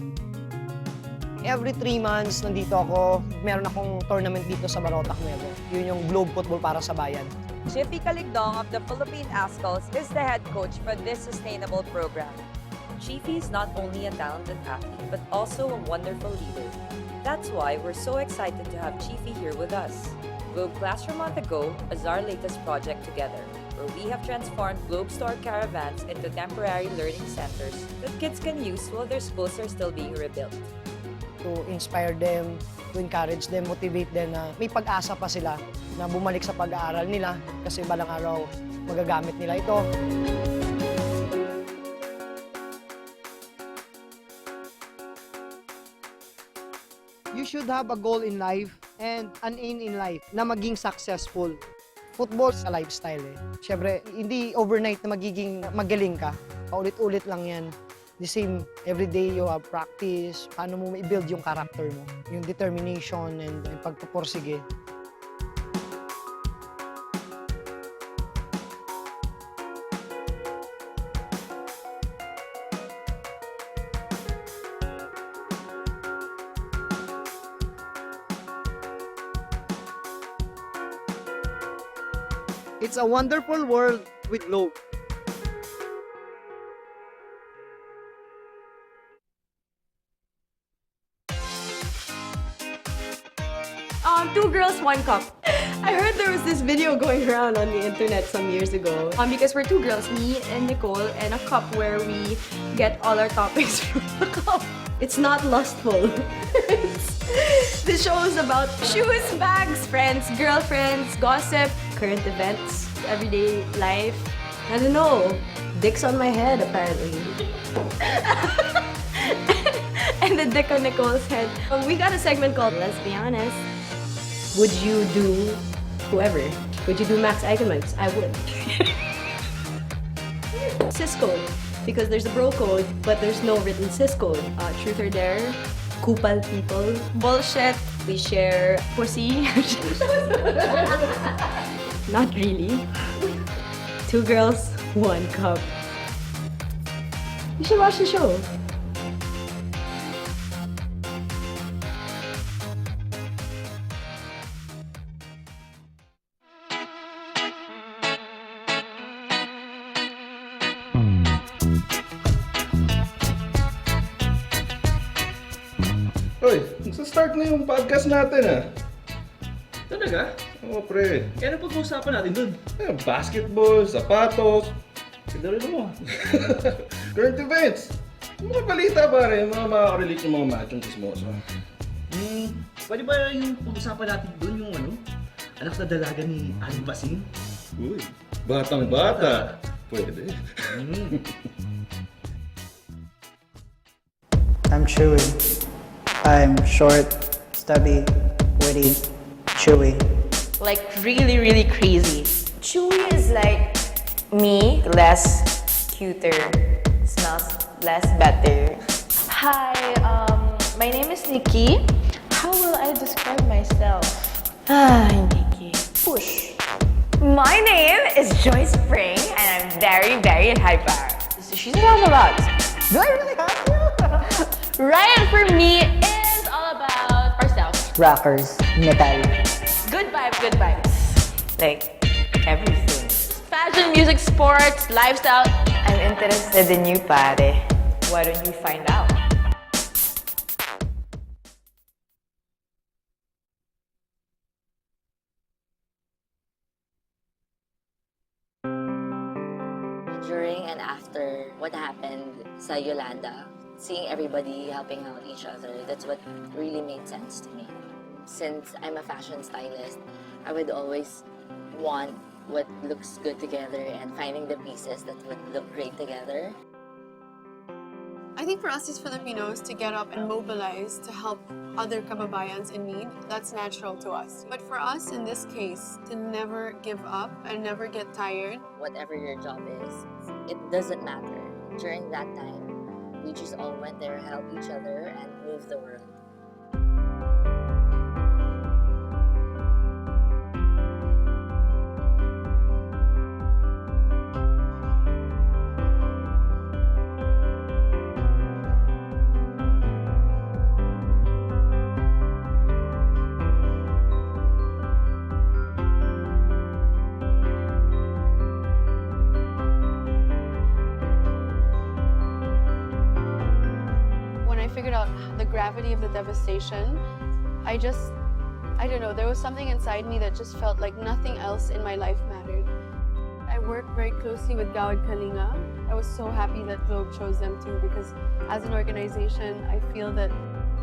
Every 3 months, nandito ako. Meron akong tournament dito sa Barotac, Nuevo. Yun yung Globe Football para sa bayan. Chiffy Caligdong of the Philippine Ascals is the head coach for this sustainable program. Chiffy is not only a talented athlete, but also a wonderful leader. That's why we're so excited to have Chiffy here with us. Globe Classroom on the Go is our latest project together, where we have transformed Globe Store caravans into temporary learning centers that kids can use while their schools are still being rebuilt. To inspire them, to encourage them, motivate them na may pag-asa pa sila na bumalik sa pag-aaral nila kasi balang araw magagamit nila ito. You should have a goal in life and an aim in life na maging successful. Football sa lifestyle eh. Siyempre, hindi overnight na magiging magaling ka. Paulit-ulit lang yan. The same, every day you have practice, paano mo ma-build yung character mo, yung determination and pagpupursige. It's a wonderful world with love. Two girls, one cup. I heard there was this video going around on the internet some years ago. Because we're two girls, me and Nicole, and a cup where we get all our topics from the cup. It's not lustful. This show is about shoes, bags, friends, girlfriends, gossip, current events, everyday life. I don't know. Dicks on my head, apparently. And the dick on Nicole's head. We got a segment called Let's Be Honest. Would you do whoever? Would you do Max Eigenmans? I would. Cis code, because there's a bro code, but there's no written cis code. Truth or dare, kupal people, bullshit. We share pussy. Not really. Two girls, one cup. You should watch the show. Hoy, start na yung podcast natin ah. Talaga? Oo, pre. Eh, ano pag-uusapan natin dun? Basketball, sapatos. Siguro mo. Current events. Mga balita pare, mga makaka-relate yung mga machong chismoso. Pwede ba yung pag-usapan natin dun yung ano? Anak na dalaga ni Aling Basing? Uy, batang bata. Pwede. I'm Chewy. I'm short, stubby, witty, chewy. Like really, really crazy. Chewy is like me, less cuter, smells less better. Hi, my name is Nikki. How will I describe myself? Nikki. Push. My name is Joy Spring, and I'm very, very hyper. So she's around a lot. Do I really have to? Riot for me is all about ourselves. Rockers, metal. Good vibes. Like, everything. Fashion, music, sports, lifestyle. I'm interested in you, pare. Why don't you find out? During and after what happened sa Yolanda, seeing everybody helping out each other, that's what really made sense to me. Since I'm a fashion stylist, I would always want what looks good together and finding the pieces that would look great together. I think for us as Filipinos to get up and mobilize to help other kababayans in need, that's natural to us. But for us in this case, to never give up and never get tired. Whatever your job is, it doesn't matter. During that time, we just all went there, helped each other, and moved the world. Figured out the gravity of the devastation, I don't know, there was something inside me that just felt like nothing else in my life mattered. I worked very closely with Gawad Kalinga. I was so happy that Globe chose them too, because as an organization, I feel that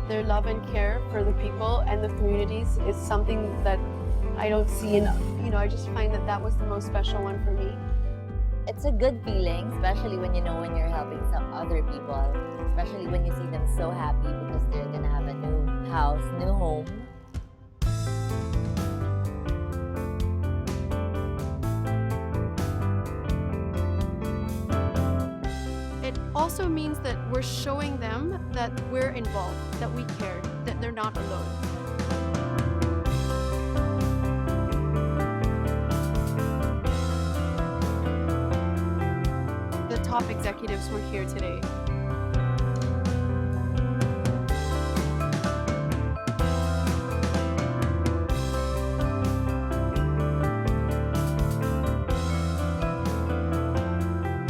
their love and care for the people and the communities is something that I don't see enough. I just find that that was the most special one for me. It's a good feeling, especially when when you're helping some other people, especially when you see them so happy because they're gonna have a new house, new home. It also means that we're showing them that we're involved, that we care, that they're not alone. The top executives were here today.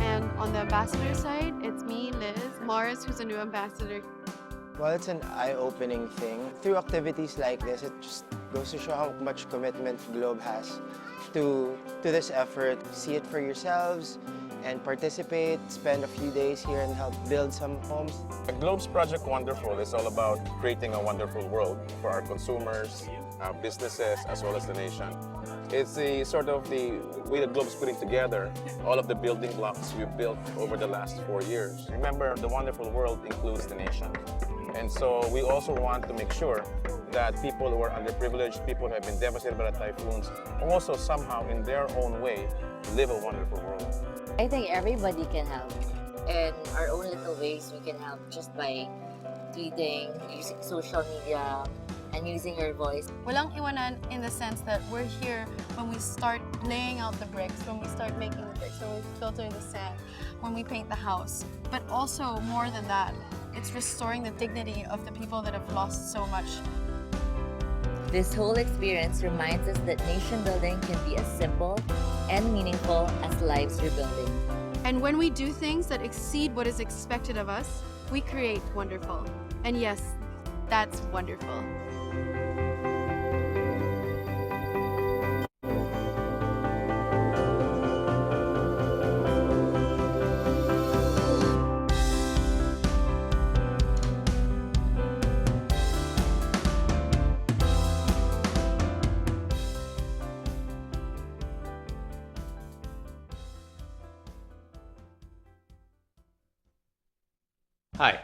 And on the ambassador side, it's me, Liz, Mars, who's a new ambassador. Well, it's an eye-opening thing. Through activities like this, it just goes to show how much commitment Globe has to this effort. See it for yourselves and participate, spend a few days here and help build some homes. Globe's Project Wonderful is all about creating a wonderful world for our consumers, businesses, as well as the nation. It's the way that Globe's putting together all of the building blocks we've built over the last 4 years. Remember, the wonderful world includes the nation. And so we also want to make sure that people who are underprivileged, people who have been devastated by the typhoons, also somehow in their own way live a wonderful world. I think everybody can help. In our own little ways, we can help just by tweeting, using social media, and using your voice. Walang iwanan in the sense that we're here when we start laying out the bricks, when we start making the bricks, when we filter the sand, when we paint the house. But also, more than that, it's restoring the dignity of the people that have lost so much. This whole experience reminds us that nation building can be as simple and meaningful as lives we're building. And when we do things that exceed what is expected of us, we create wonderful. And yes, That's wonderful. Hi.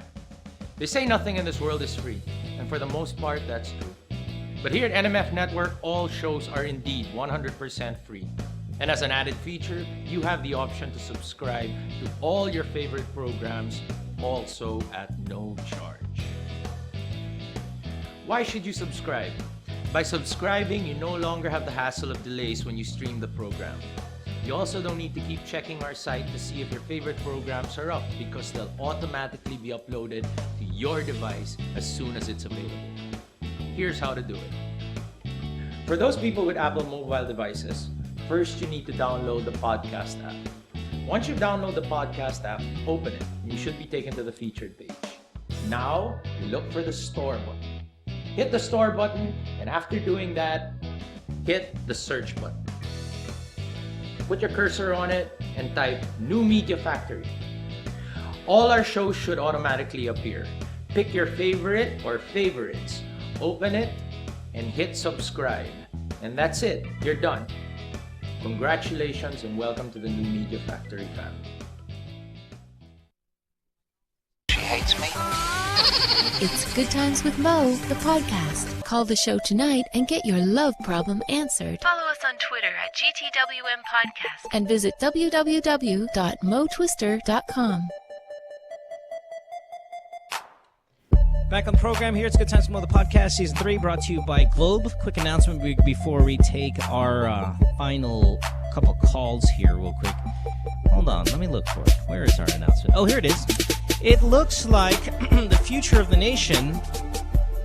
They say nothing in this world is free, and for the most part, that's true. But here at NMF Network, all shows are indeed 100% free. And as an added feature, you have the option to subscribe to all your favorite programs, also at no charge. Why should you subscribe? By subscribing, you no longer have the hassle of delays when you stream the program. You also don't need to keep checking our site to see if your favorite programs are up, because they'll automatically be uploaded to your device as soon as it's available. Here's how to do it. For those people with Apple mobile devices, first you need to download the podcast app. Once you download the podcast app, open it. You should be taken to the featured page. Now, you look for the store button. Hit the store button, and after doing that, hit the search button. Put your cursor on it and type New Media Factory. All our shows should automatically appear. Pick your favorite or favorites, open it, and hit subscribe. And that's it, you're done. Congratulations and welcome to the New Media Factory family. She hates me. It's Good Times with Mo, the podcast. Call the show tonight and get your love problem answered. Follow us on Twitter at GTWM Podcast. And visit www.motwister.com. Back on the program here. It's Good Times with Mo, the podcast, Season 3, brought to you by Globe. Quick announcement before we take our final couple calls here real quick. Hold on, let me look for it. Where is our announcement? Oh, here it is. It looks like the future of the nation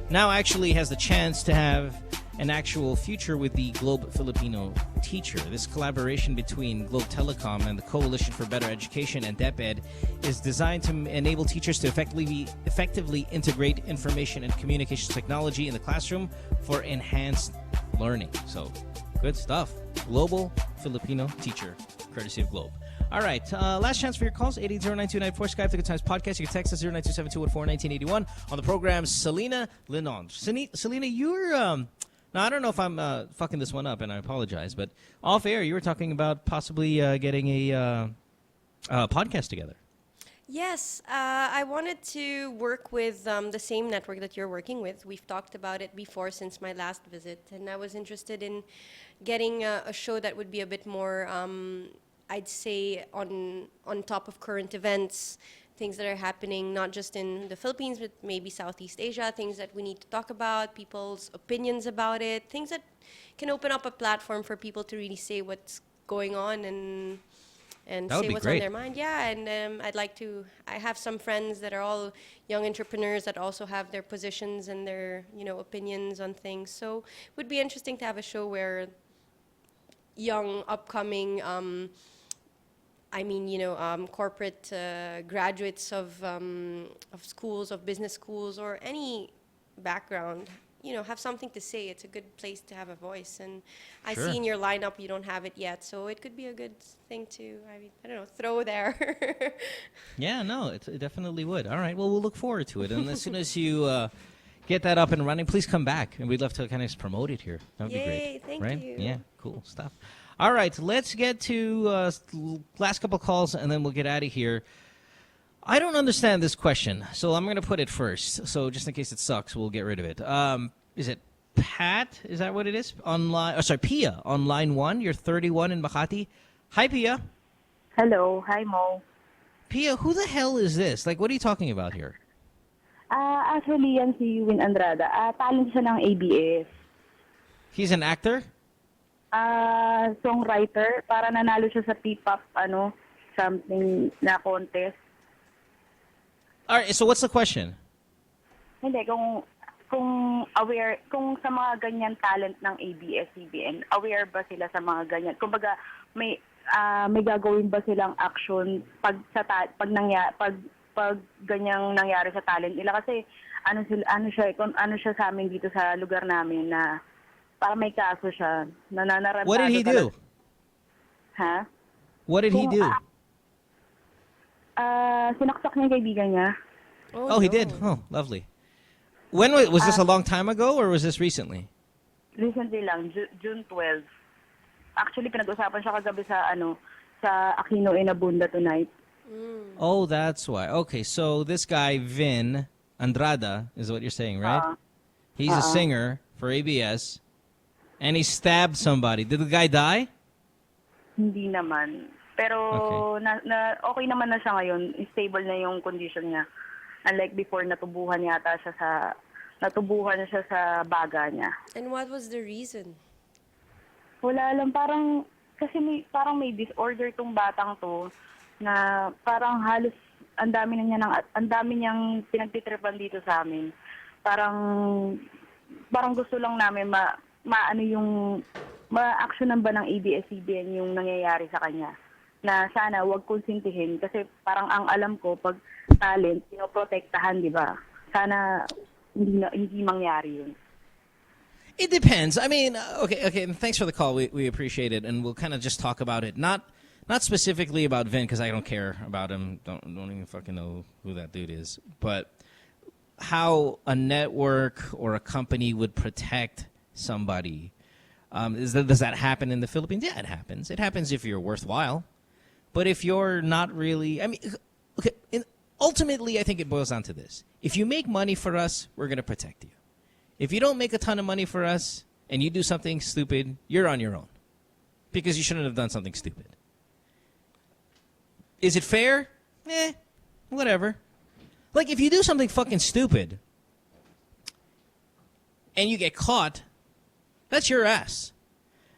now actually has the chance to have an actual future with the Globe Filipino teacher. This collaboration between Globe Telecom and the Coalition for Better Education and DepEd is designed to enable teachers to effectively integrate information and communication technology in the classroom for enhanced learning. So, good stuff. Global Filipino teacher, courtesy of Globe. All right, last chance for your calls, 880-9294, Skype, The Good Times Podcast. You can text us 0927214-1981. On the program, Celina Le Neindre. Celina, you're, now I don't know if I'm fucking this one up, and I apologize, but off air, you were talking about possibly getting a podcast together. Yes, I wanted to work with the same network that you're working with. We've talked about it before since my last visit, and I was interested in getting a show that would be a bit more, I'd say, on top of current events, things that are happening not just in the Philippines, but maybe Southeast Asia, things that we need to talk about, people's opinions about it, things that can open up a platform for people to really say what's going on and say what's on their mind. Yeah, and I have some friends that are all young entrepreneurs that also have their positions and their, opinions on things. So it would be interesting to have a show where young, upcoming, corporate graduates of schools, of business schools, or any background, have something to say. It's a good place to have a voice. And I see in your lineup you don't have it yet, so it could be a good thing to, throw there. Yeah, no, it definitely would. All right, well, we'll look forward to it. And as soon as you get that up and running, please come back, and we'd love to kind of promote it here. That would be great. Thank you. Yeah, cool stuff. All right, let's get to last couple calls, and then we'll get out of here. I don't understand this question, so I'm going to put it first. So just in case it sucks, we'll get rid of it. Is it Pat? Is that what it is? Pia, on line 1. You're 31 in Makati. Hi, Pia. Hello. Hi, Mo. Pia, who the hell is this? Like, what are you talking about here? Actually, yan si Win Andrada. Talent siya ng ABS. He's an actor? Songwriter. Para nanalo siya sa P-pop, something na contest. All right, so what's the question? Hindi, kung aware, kung sa mga ganyan talent ng ABS-CBN, aware ba sila sa mga ganyan? Kumbaga, may gagawin ba silang action pag ganyang nangyari sa talent nila? Kasi ano siya sa amin dito sa lugar namin na para may kaso siya. Nananarantado. What did he do? Ha? What did he do? Sinaksak niya yung kaibigan niya. Oh, he did. Oh, lovely. When was this a long time ago or was this recently? Recently lang, June 12. Actually, pinag-usapan siya kagabi sa Aquino in Abunda tonight. Oh, that's why. Okay, so this guy, Vin Andrada, is what you're saying, right? He's a singer for ABS, and he stabbed somebody. Did the guy die? Hindi naman. Pero okay naman na siya ngayon. Stable na yung condition niya. Unlike before, natubuhan niya sa baga niya. And what was the reason? Wala lang, kasi may disorder tong batang to na parang halos ang dami niyang pinagtitripan dito sa amin. Parang gusto lang namin ma-actionan ba ng ABS-CBN yung nangyayari sa kanya. Na sana wag konsintihin kasi parang ang alam ko pag talent pinoprotektahan, di ba? Sana hindi mangyari yun. It depends. I mean, okay. Thanks for the call. We appreciate it, and we'll kind of just talk about it. Not specifically about Vin because I don't care about him. Don't even fucking know who that dude is. But how a network or a company would protect somebody. Does that happen in the Philippines? Yeah, it happens. It happens if you're worthwhile. But if you're not really, I mean, okay. Ultimately, I think it boils down to this: if you make money for us, we're gonna protect you. If you don't make a ton of money for us and you do something stupid, you're on your own. Because you shouldn't have done something stupid. Is it fair? Whatever. Like, if you do something fucking stupid and you get caught, that's your ass.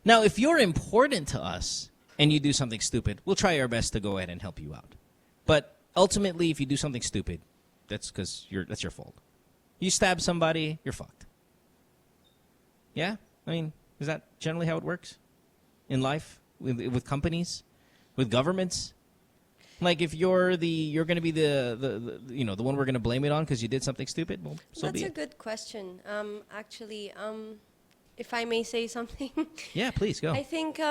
Now, if you're important to us and you do something stupid, we'll try our best to go ahead and help you out. But ultimately, if you do something stupid, that's your fault. You stab somebody, you're fucked. Yeah? I mean, is that generally how it works in life with companies, with governments? Like if you're going to be the one we're going to blame it on because you did something stupid, well, so be it. That's a good question. Actually, if I may say something. Yeah, please go. I think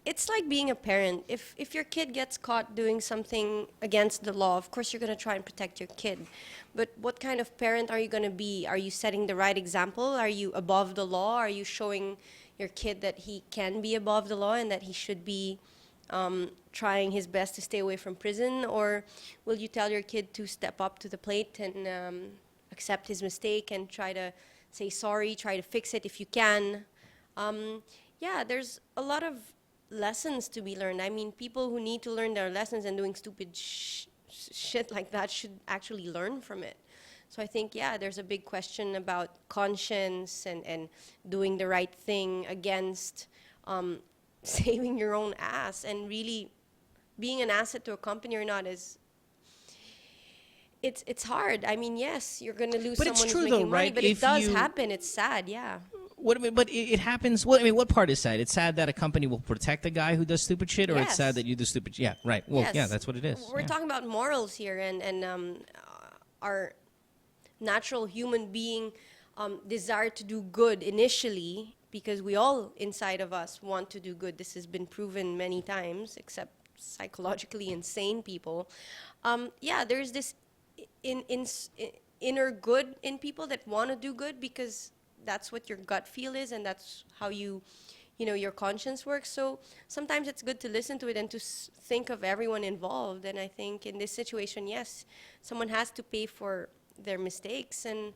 it's like being a parent. If your kid gets caught doing something against the law, of course you're going to try and protect your kid. But what kind of parent are you going to be? Are you setting the right example? Are you above the law? Are you showing your kid that he can be above the law and that he should be trying his best to stay away from prison? Or will you tell your kid to step up to the plate and accept his mistake and try to say sorry, try to fix it if you can? Yeah, there's a lot of lessons to be learned. I mean, people who need to learn their lessons and doing stupid shit like that should actually learn from it. So I think, yeah, there's a big question about conscience and doing the right thing against saving your own ass and really being an asset to a company or not is... It's hard. I mean, yes, you're going to lose someone who's making money, but it does happen. It's sad, yeah. But it happens. Well, I mean, what part is sad? It's sad that a company will protect a guy who does stupid shit, or it's sad that you do stupid shit? Yeah, right. Well, yes. Yeah, that's what it is. We're talking about morals here and our natural human being desire to do good initially because we all inside of us want to do good. This has been proven many times, except psychologically insane people. Yeah, there's this inner good in people that want to do good because that's what your gut feel is and that's how your conscience works. So sometimes it's good to listen to it and to think of everyone involved. And I think in this situation, yes, someone has to pay for their mistakes, and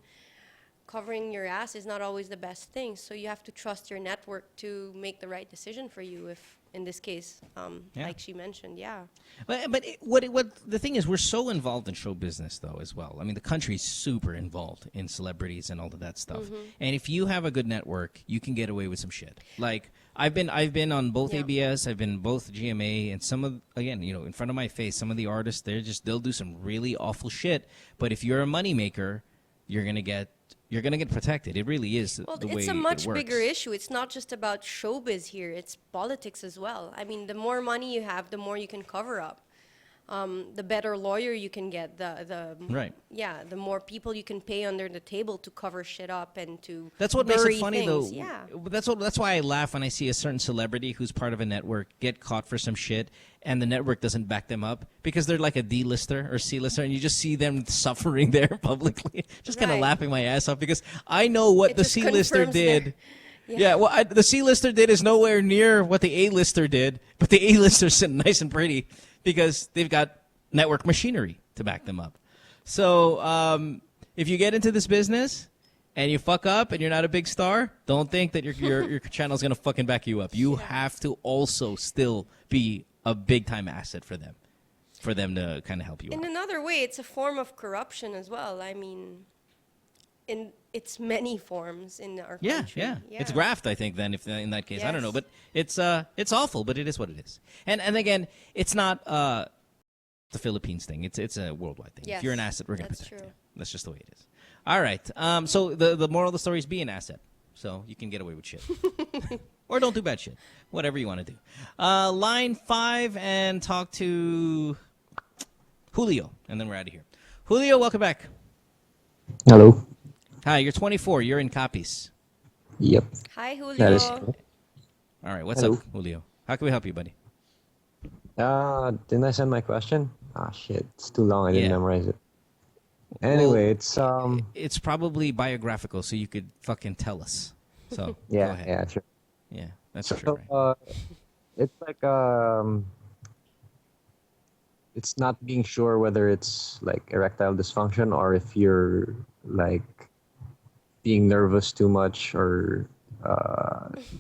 covering your ass is not always the best thing. So you have to trust your network to make the right decision for you. If in this case, like she mentioned, yeah. But what the thing is, we're so involved in show business though as well. I mean, the country's super involved in celebrities and all of that stuff. Mm-hmm. And if you have a good network, you can get away with some shit. Like I've been on both ABS, I've been both GMA, and some of, again, in front of my face, some of the artists, they'll do some really awful shit. But if you're a moneymaker, you're gonna get protected. It really is the way it works. It's a much bigger issue. It's not just about showbiz here. It's politics as well. I mean, the more money you have, the more you can cover up. the better lawyer you can get, the Right. Yeah, the more people you can pay under the table to cover shit up and to That's what makes bury it funny, things. though. Yeah. That's why I laugh when I see a certain celebrity who's part of a network get caught for some shit, and the network doesn't back them up because they're like a D-lister or C-lister, and you just see them suffering there publicly. Just kind of Right. laughing my ass off because I know what It the just C-lister confirms did. their- Yeah, well, the C-lister did is nowhere near what the A-lister did, but the A-lister's sitting nice and pretty because they've got network machinery to back them up. So if you get into this business and you fuck up and you're not a big star, don't think that your channel's going to fucking back you up. You have to also still be a big-time asset for them to kind of help you In out. another way, it's a form of corruption as well. I mean, in its many forms in our Yeah, country. yeah. It's graft, I think, then, if in that case. I don't know, Yes. but it's awful, but it is what it is. And again, it's not the Philippines thing. It's a worldwide thing. Yes, If you're an asset, we're going to that's protect true. you. That's just the way it is. All right. So the moral of the story is be an asset. So you can get away with shit. Or don't do bad shit. Whatever you want to do. Line 5 and talk to Julio. And then we're out of here. Julio, welcome back. Hello. Hi, you're 24. You're in Capiz. Yep. Hi, Julio. That is All right. What's Hello. up, Julio? How can we help you, buddy? Didn't I send my question? Ah, shit. It's too long. I didn't Yeah. memorize it. Anyway, it's It's probably biographical, so you could fucking tell us. So go yeah, ahead. yeah, sure. Yeah, that's So, true. Right? it's like it's not being sure whether it's like erectile dysfunction or if you're like being nervous too much or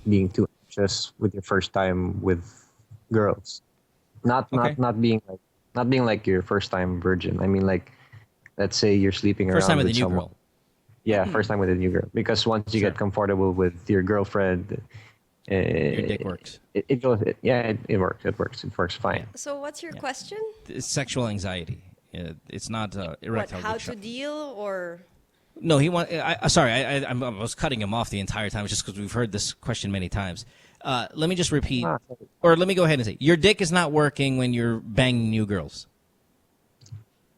being too anxious with your first time with girls. Not Okay. not being like your first time virgin. I mean, like, let's say you're sleeping First around time with a with new someone. girl. Yeah, first time with a new girl. Because once you get comfortable with your girlfriend, Your dick works. It goes. It works. It works. It works fine. So what's your question? It's sexual anxiety. It's not What, erectile how dysfunction. to deal or... No, he want. Sorry, I was cutting him off the entire time just because we've heard this question many times. Let me just repeat, or let me go ahead and say, your dick is not working when you're banging new girls.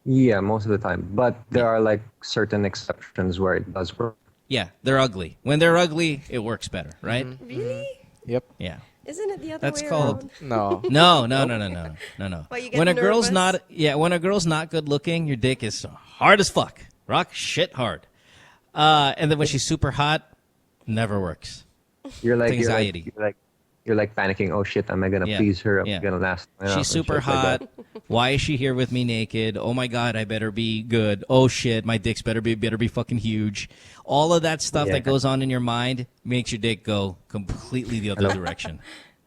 Yeah, most of the time. But there are like certain exceptions where it does work. Yeah, they're ugly. When they're ugly, it works better, right? Really? Yep. Yeah. Isn't it the other That's way called around? No. Why, you get When a girl's nervous? when a girl's not good looking, your dick is hard as fuck, rock shit hard. And then when she's super hot, never works. You're like It's anxiety. You're like panicking. Oh shit! Am I gonna please her? Am I gonna last? She's super hot. Why is she here with me naked? Oh my god, I better be good. Oh shit, my dick's better be fucking huge. All of that stuff Yeah. that goes on in your mind makes your dick go completely the other direction.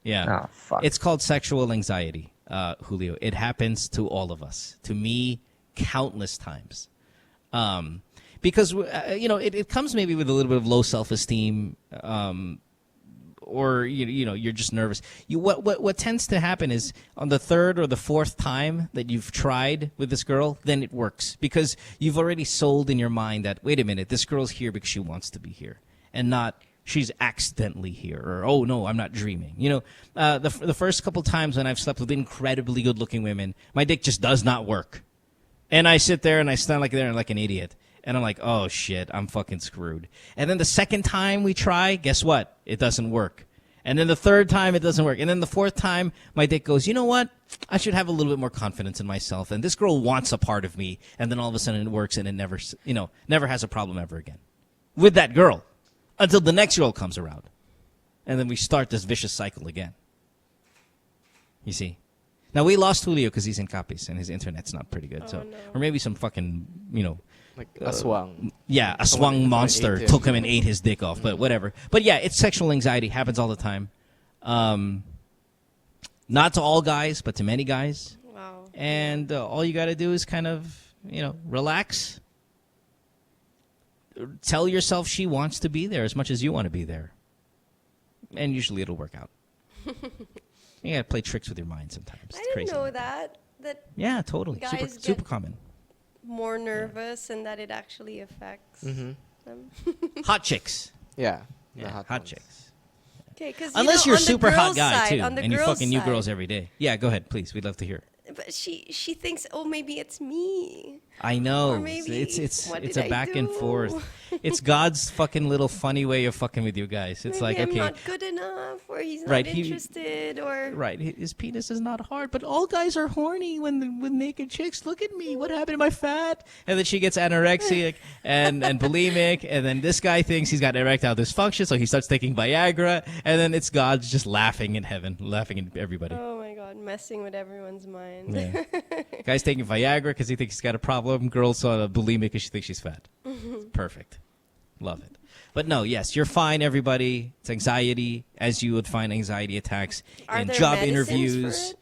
Yeah. Oh, fuck. It's called sexual anxiety, Julio. It happens to all of us. To me, countless times. Because it comes maybe with a little bit of low self-esteem, or you're just nervous. What tends to happen is on the third or the fourth time that you've tried with this girl, then it works because you've already sold in your mind that, wait a minute, this girl's here because she wants to be here, and not she's accidentally here, or oh no, I'm not dreaming. The first couple times when I've slept with incredibly good-looking women, my dick just does not work, and I sit there and I stand like an idiot. And I'm like, oh, shit, I'm fucking screwed. And then the second time we try, guess what? It doesn't work. And then the third time, it doesn't work. And then the fourth time, my dick goes, you know what? I should have a little bit more confidence in myself. And this girl wants a part of me. And then all of a sudden it works and it never has a problem ever again with that girl until the next girl comes around. And then we start this vicious cycle again. You see? Now, we lost Julio because he's in Capiz and his internet's not pretty good. Or maybe some fucking, like aswang. Yeah, a Someone swung monster ate him. took him and ate his dick off, but whatever. But yeah, it's sexual anxiety. Happens all the time. Not to all guys, but to many guys. Wow. And all you got to do is kind of, relax. Tell yourself she wants to be there as much as you want to be there. And usually it'll work out. You got to play tricks with your mind sometimes. It's I didn't crazy. know that Yeah, totally. guys Super get common. more nervous and that it actually affects them. Hot chicks. Yeah. Hot chicks. Okay, because Unless you're a on the super hot girls' guy side, too, on the and you're girls' fucking new side, girls every day. Yeah, go ahead, please. We'd love to hear. But she thinks, oh, maybe it's me. I know. Or maybe, It's what a did I back and do? forth. It's God's fucking little funny way of fucking with you guys. It's Maybe like, okay, I'm not good enough, or he's not Right, interested, or right, his penis is not hard, but all guys are horny when with naked chicks. Look at me. What happened? Am I fat? And then she gets anorexic and bulimic, and then this guy thinks he's got erectile dysfunction, so he starts taking Viagra, and then it's God's just laughing in heaven, laughing at everybody. oh my God, messing with everyone's mind. Yeah. Guy's taking Viagra because he thinks he's got a problem. Girl's bulimic because she thinks she's fat. Perfect. Love it. But no, yes, you're fine, everybody. It's anxiety, as you would find anxiety attacks Are in there job medicines interviews.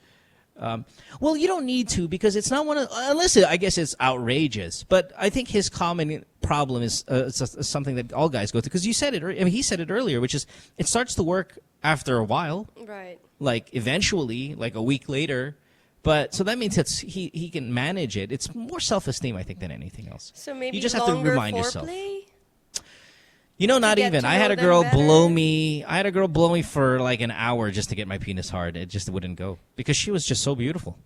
for it? Well, you don't need to because it's not one of, unless I guess it's outrageous. But I think his common problem is something that all guys go through. Because you said it, I mean, he said it earlier, which is it starts to work after a while. Right. Like eventually, like a week later. But so that means he can manage it. It's more self-esteem, I think, than anything else. So maybe you just have to longer remind foreplay? yourself. You know, not get even. to I had know a them girl better? blow me. I had a girl blow me for like an hour just to get my penis hard. It just wouldn't go because she was just so beautiful.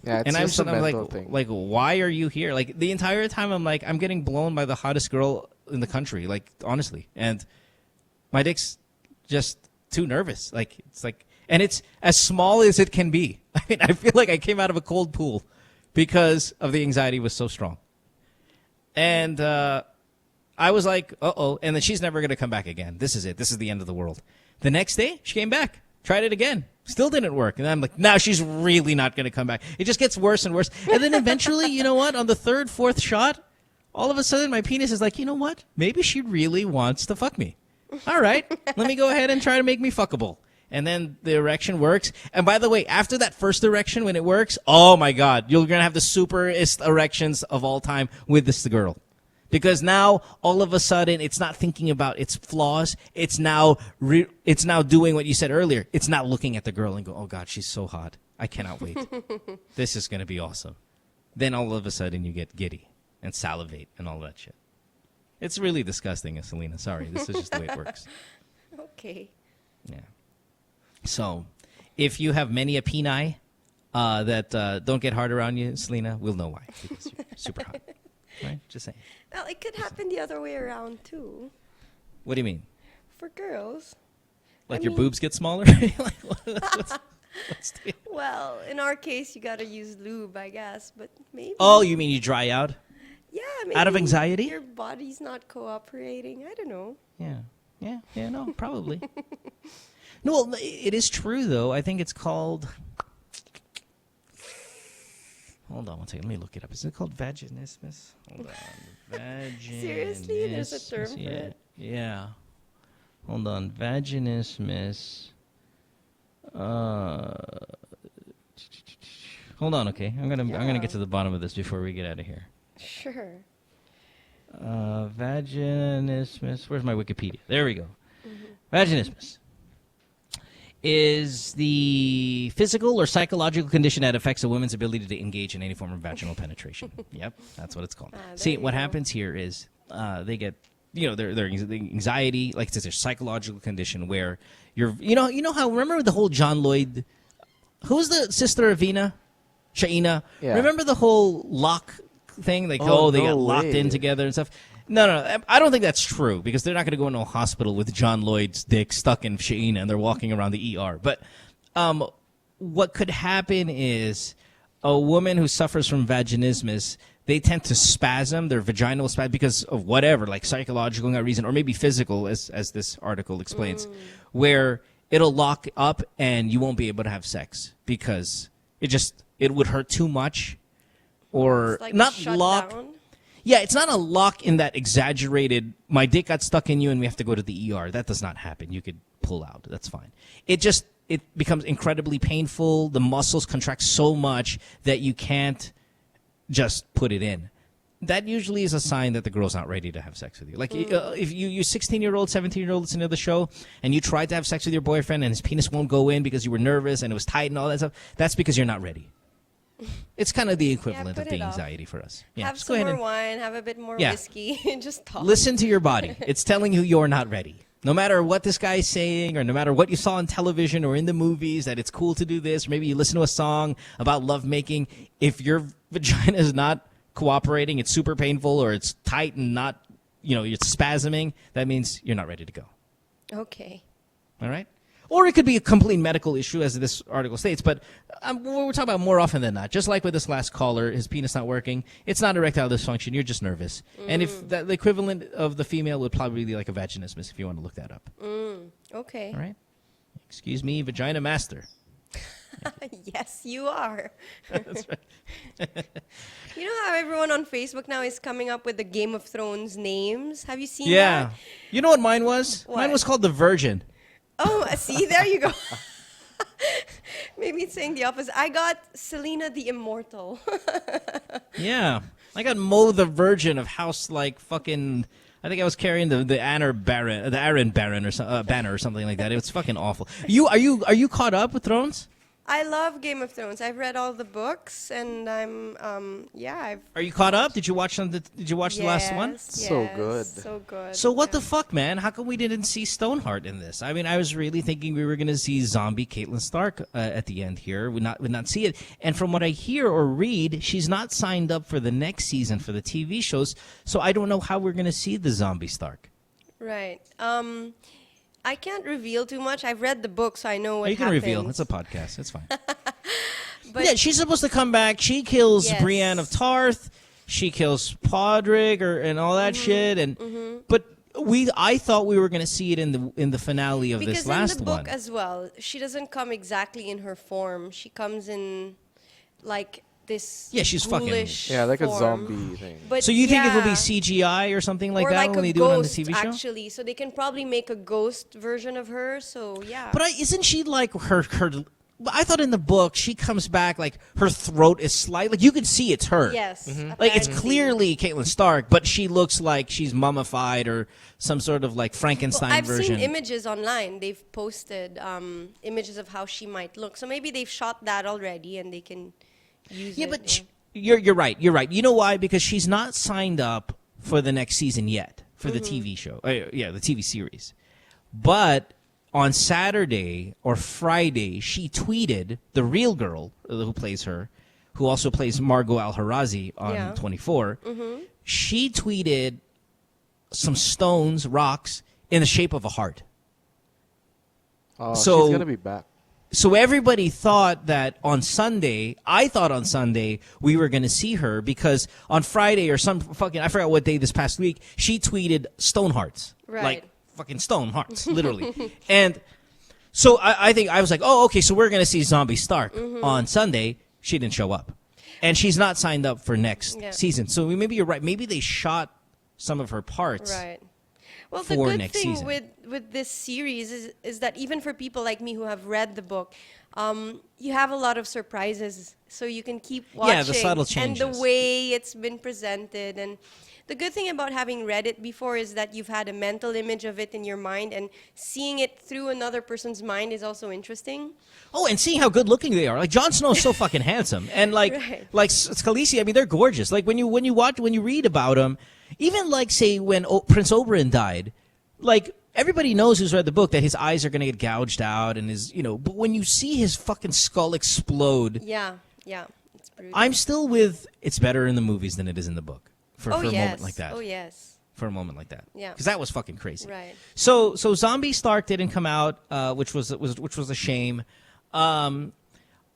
Yeah, it's And just a I'm mental like, thing. like, why are you here? Like the entire time, I'm like, I'm getting blown by the hottest girl in the country. Like honestly, and my dick's just too nervous. Like it's like, and it's as small as it can be. I mean, I feel like I came out of a cold pool because of the anxiety was so strong. And I was like, uh-oh. And then she's never going to come back again. This is it. This is the end of the world. The next day, she came back. Tried it again. Still didn't work. And I'm like, no, she's really not going to come back. It just gets worse and worse. And then eventually, you know what? On the third, fourth shot, all of a sudden my penis is like, you know what? Maybe she really wants to fuck me. All right. Let me go ahead and try to make me fuckable. And then the erection works. And by the way, after that first erection, when it works, oh my God, you're going to have the superest erections of all time with this girl. Because now, all of a sudden, it's not thinking about its flaws. It's now doing what you said earlier. It's not looking at the girl and go, oh God, she's so hot. I cannot wait. This is going to be awesome. Then all of a sudden, you get giddy and salivate and all that shit. It's really disgusting, Celina. Sorry, this is just the way it works. Okay. Yeah. So, if you have many a peni that don't get hard around you, Celina, we'll know why. Because you're super hot. Right? Just saying. Well, it could happen the other way around, too. What do you mean? For girls. Like I your mean- boobs get smaller? Like, what's the... Well, in our case, you gotta use lube, I guess, but maybe. Oh, you mean you dry out? Yeah, maybe Out of anxiety? Your body's not cooperating. I don't know. Yeah, no, probably. No, well, it is true, though. I think it's called... Hold on one second. Let me look it up. Is it called vaginismus? Hold on. Vaginismus. Seriously? There's a term for it? Yeah. Hold on. Vaginismus. Hold on, okay? I'm gonna get to the bottom of this before we get out of here. Sure. Vaginismus. Where's my Wikipedia? There we go. Vaginismus is the physical or psychological condition that affects a woman's ability to engage in any form of vaginal penetration. Yep, that's what it's called. See, what happens here is they get, their anxiety, like it's a psychological condition where you're, you know how, remember the whole John Lloyd, who's the sister of Vina? Shaina? Yeah. Remember the whole lock thing? Like, Oh, they no got locked way. in together and stuff. No, I don't think that's true because they're not going to go into a hospital with John Lloyd's dick stuck in Shaina and they're walking around the ER. But what could happen is a woman who suffers from vaginismus, they tend to spasm, their vaginal spasm, because of whatever, like psychological reason, or maybe physical, as this article explains, where it'll lock up and you won't be able to have sex because it would hurt too much, or It's like not shut lock. down? Yeah, it's not a lock in that exaggerated, my dick got stuck in you and we have to go to the ER. That does not happen. You could pull out. That's fine. It becomes incredibly painful. The muscles contract so much that you can't just put it in. That usually is a sign that the girl's not ready to have sex with you. Like, if you 16-year-old, 17-year-old listen to the show, and you tried to have sex with your boyfriend and his penis won't go in because you were nervous and it was tight and all that stuff, that's because you're not ready. It's kind of the equivalent put of the it off. anxiety for us. Yeah, Have just go some ahead more and wine, have a bit more Yeah. whiskey, and just talk. listen to your body. It's telling you you're not ready. No matter what this guy's saying, or no matter what you saw on television or in the movies, that it's cool to do this, or maybe you listen to a song about lovemaking, if your vagina is not cooperating, it's super painful, or it's tight and not, it's spasming, that means you're not ready to go. Okay. All right? Or it could be a complete medical issue, as this article states, but we're talking about more often than not. Just like with this last caller, his penis not working, it's not erectile dysfunction, you're just nervous. And if the equivalent of the female would probably be like a vaginismus, if you want to look that up. Okay. All right? Excuse me, vagina master. Yes, you are. That's right. You know how everyone on Facebook now is coming up with the Game of Thrones names? Have you seen Yeah. that? You know what mine was? What? Mine was called the Virgin. Oh, see, there you go. Maybe it's saying the opposite. I got Celina the Immortal. Yeah. I got Mo the Virgin of House, like, fucking... I think I was carrying the Aaron Baron or banner or something like that. It was fucking awful. Are you caught up with Thrones? I love Game of Thrones. I've read all the books, and I'm Are you caught up? Did you watch the last one? So good. So good. So what the fuck, man? How come we didn't see Stoneheart in this? I mean, I was really thinking we were going to see zombie Caitlin Stark at the end here. Would not see it. And from what I hear or read, she's not signed up for the next season for the TV shows. So I don't know how we're going to see the zombie Stark. Right. I can't reveal too much. I've read the book, so I know what You can happens. reveal. It's a podcast. It's fine. But yeah, she's supposed to come back. She kills Yes. Brienne of Tarth. She kills Podrick and all that shit. And but I thought we were going to see it in the finale of this last in the book one. as well, she doesn't come exactly in her form. She comes in like this. Yeah, she's fucking ghoulish like a form. zombie thing. But So you think it'll be yeah. CGI or something like or that like when a they do it on the ghost, TV show? actually, so they can probably make a ghost version of her. So yeah. But isn't she like her? I thought in the book she comes back like her throat is slight. Like you can see it's her. Yes. Like it's apparently. clearly Caitlin Stark, but she looks like she's mummified or some sort of like Frankenstein Well, I've version. seen images online. They've posted images of how she might look. So maybe they've shot that already and they can use Yeah, it. but you're right. You're right. You know why? Because she's not signed up for the next season yet for the TV show. The TV series. But on Saturday or Friday, she tweeted, the real girl who plays her, who also plays Margot Al-Harazi on 24, she tweeted some stones, rocks, in the shape of a heart. Oh, So- she's gonna be back. So everybody thought that on Sunday, I thought on Sunday, we were going to see her because on Friday or some fucking, I forgot what day this past week, she tweeted stone hearts. Right. Like fucking stone hearts, literally. And so I think, I was like, oh, okay, so we're going to see Zombie Stark on Sunday. She didn't show up. And she's not signed up for next season. So maybe you're right. Maybe they shot some of her parts. Right. Well, the for good next thing season. with this series is that even for people like me who have read the book, you have a lot of surprises, so you can keep watching. Yeah, the subtle and changes. the way it's been presented. And the good thing about having read it before is that you've had a mental image of it in your mind, and seeing it through another person's mind is also interesting. Oh, and seeing how good looking they are. Like Jon Snow's so fucking handsome, and like Right. Khaleesi. I mean, they're gorgeous. Like when you read about them, even like say when Prince Oberyn died, like everybody knows who's read the book that his eyes are gonna get gouged out, and but when you see his fucking skull explode, Yeah, it's brutal. I'm still with it's better in the movies than it is in the book for a moment yes. like that. Oh yes. For a moment like that, Yeah. because that was fucking crazy. Right. So Zombie Stark didn't come out, which was a shame.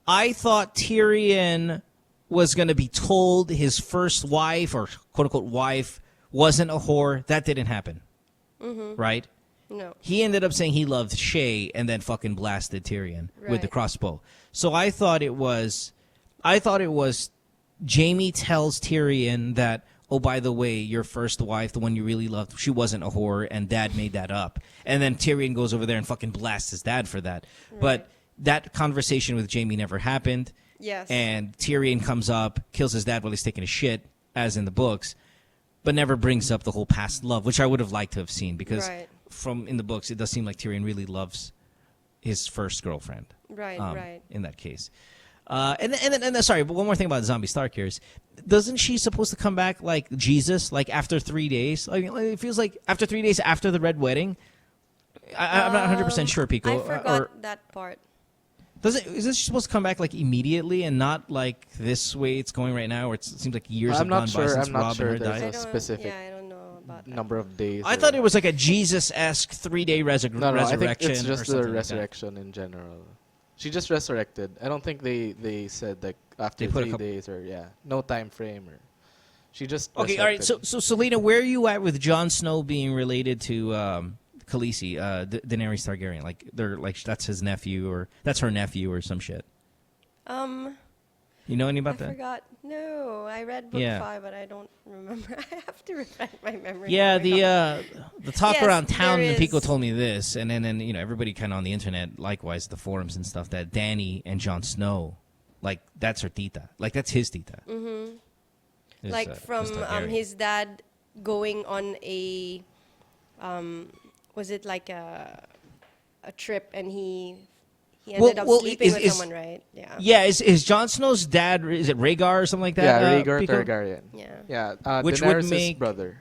I thought Tyrion was going to be told his first wife or quote unquote wife wasn't a whore. That didn't happen, right? No. He ended up saying he loved Shay and then fucking blasted Tyrion with the Right. crossbow. So I thought it was Jaime tells Tyrion that, oh, by the way, your first wife, the one you really loved, she wasn't a whore, and Dad made that up. And then Tyrion goes over there and fucking blasts his dad for that. But that conversation with Jaime never happened. Yes. And Tyrion comes up, kills his dad while he's taking a shit, as in the books, but never brings up the whole past love, which I would have liked to have seen because Right. from in the books, it does seem like Tyrion really loves his first girlfriend. Right, right. In that case. And then, sorry, but one more thing about Zombie Stark here is, doesn't she supposed to come back like Jesus, like after 3 days? Like, it feels like after 3 days after the Red Wedding, I'm not 100% sure, Pico. I forgot that part. Is this supposed to come back like immediately and not like this way it's going right now, where it seems like years have gone by since I'm not Rob sure and her there's died? a specific I don't know about number of days. I thought it was like a Jesus-esque 3-day no, resurrection. I think it's or just something the like that. resurrection in general. She just resurrected. I don't think they said like after They put a 3 couple- days or no time frame or. She just Okay, all right. resurrected. So Celina, where are you at with Jon Snow being related to Khaleesi, Daenerys Targaryen? Like they're like that's his nephew or that's her nephew or some shit. You know any about I that? forgot. No, I read book 5, but I don't remember. I have to refresh my memory. Yeah, the talk Yes, around town, there and Pico is. told me this, and then everybody kind of on the internet, likewise the forums and stuff, that Dany and Jon Snow, like that's her tita, like that's his tita. Mm-hmm. Is, Like from Targaryen. his dad going on a, was it like a trip and he ended up sleeping with someone, right? Yeah. Yeah, is Jon Snow's dad? Is it Rhaegar or something like that? Yeah, Rhaegar Pico? Targaryen. Yeah. Which Daenerys' would make brother.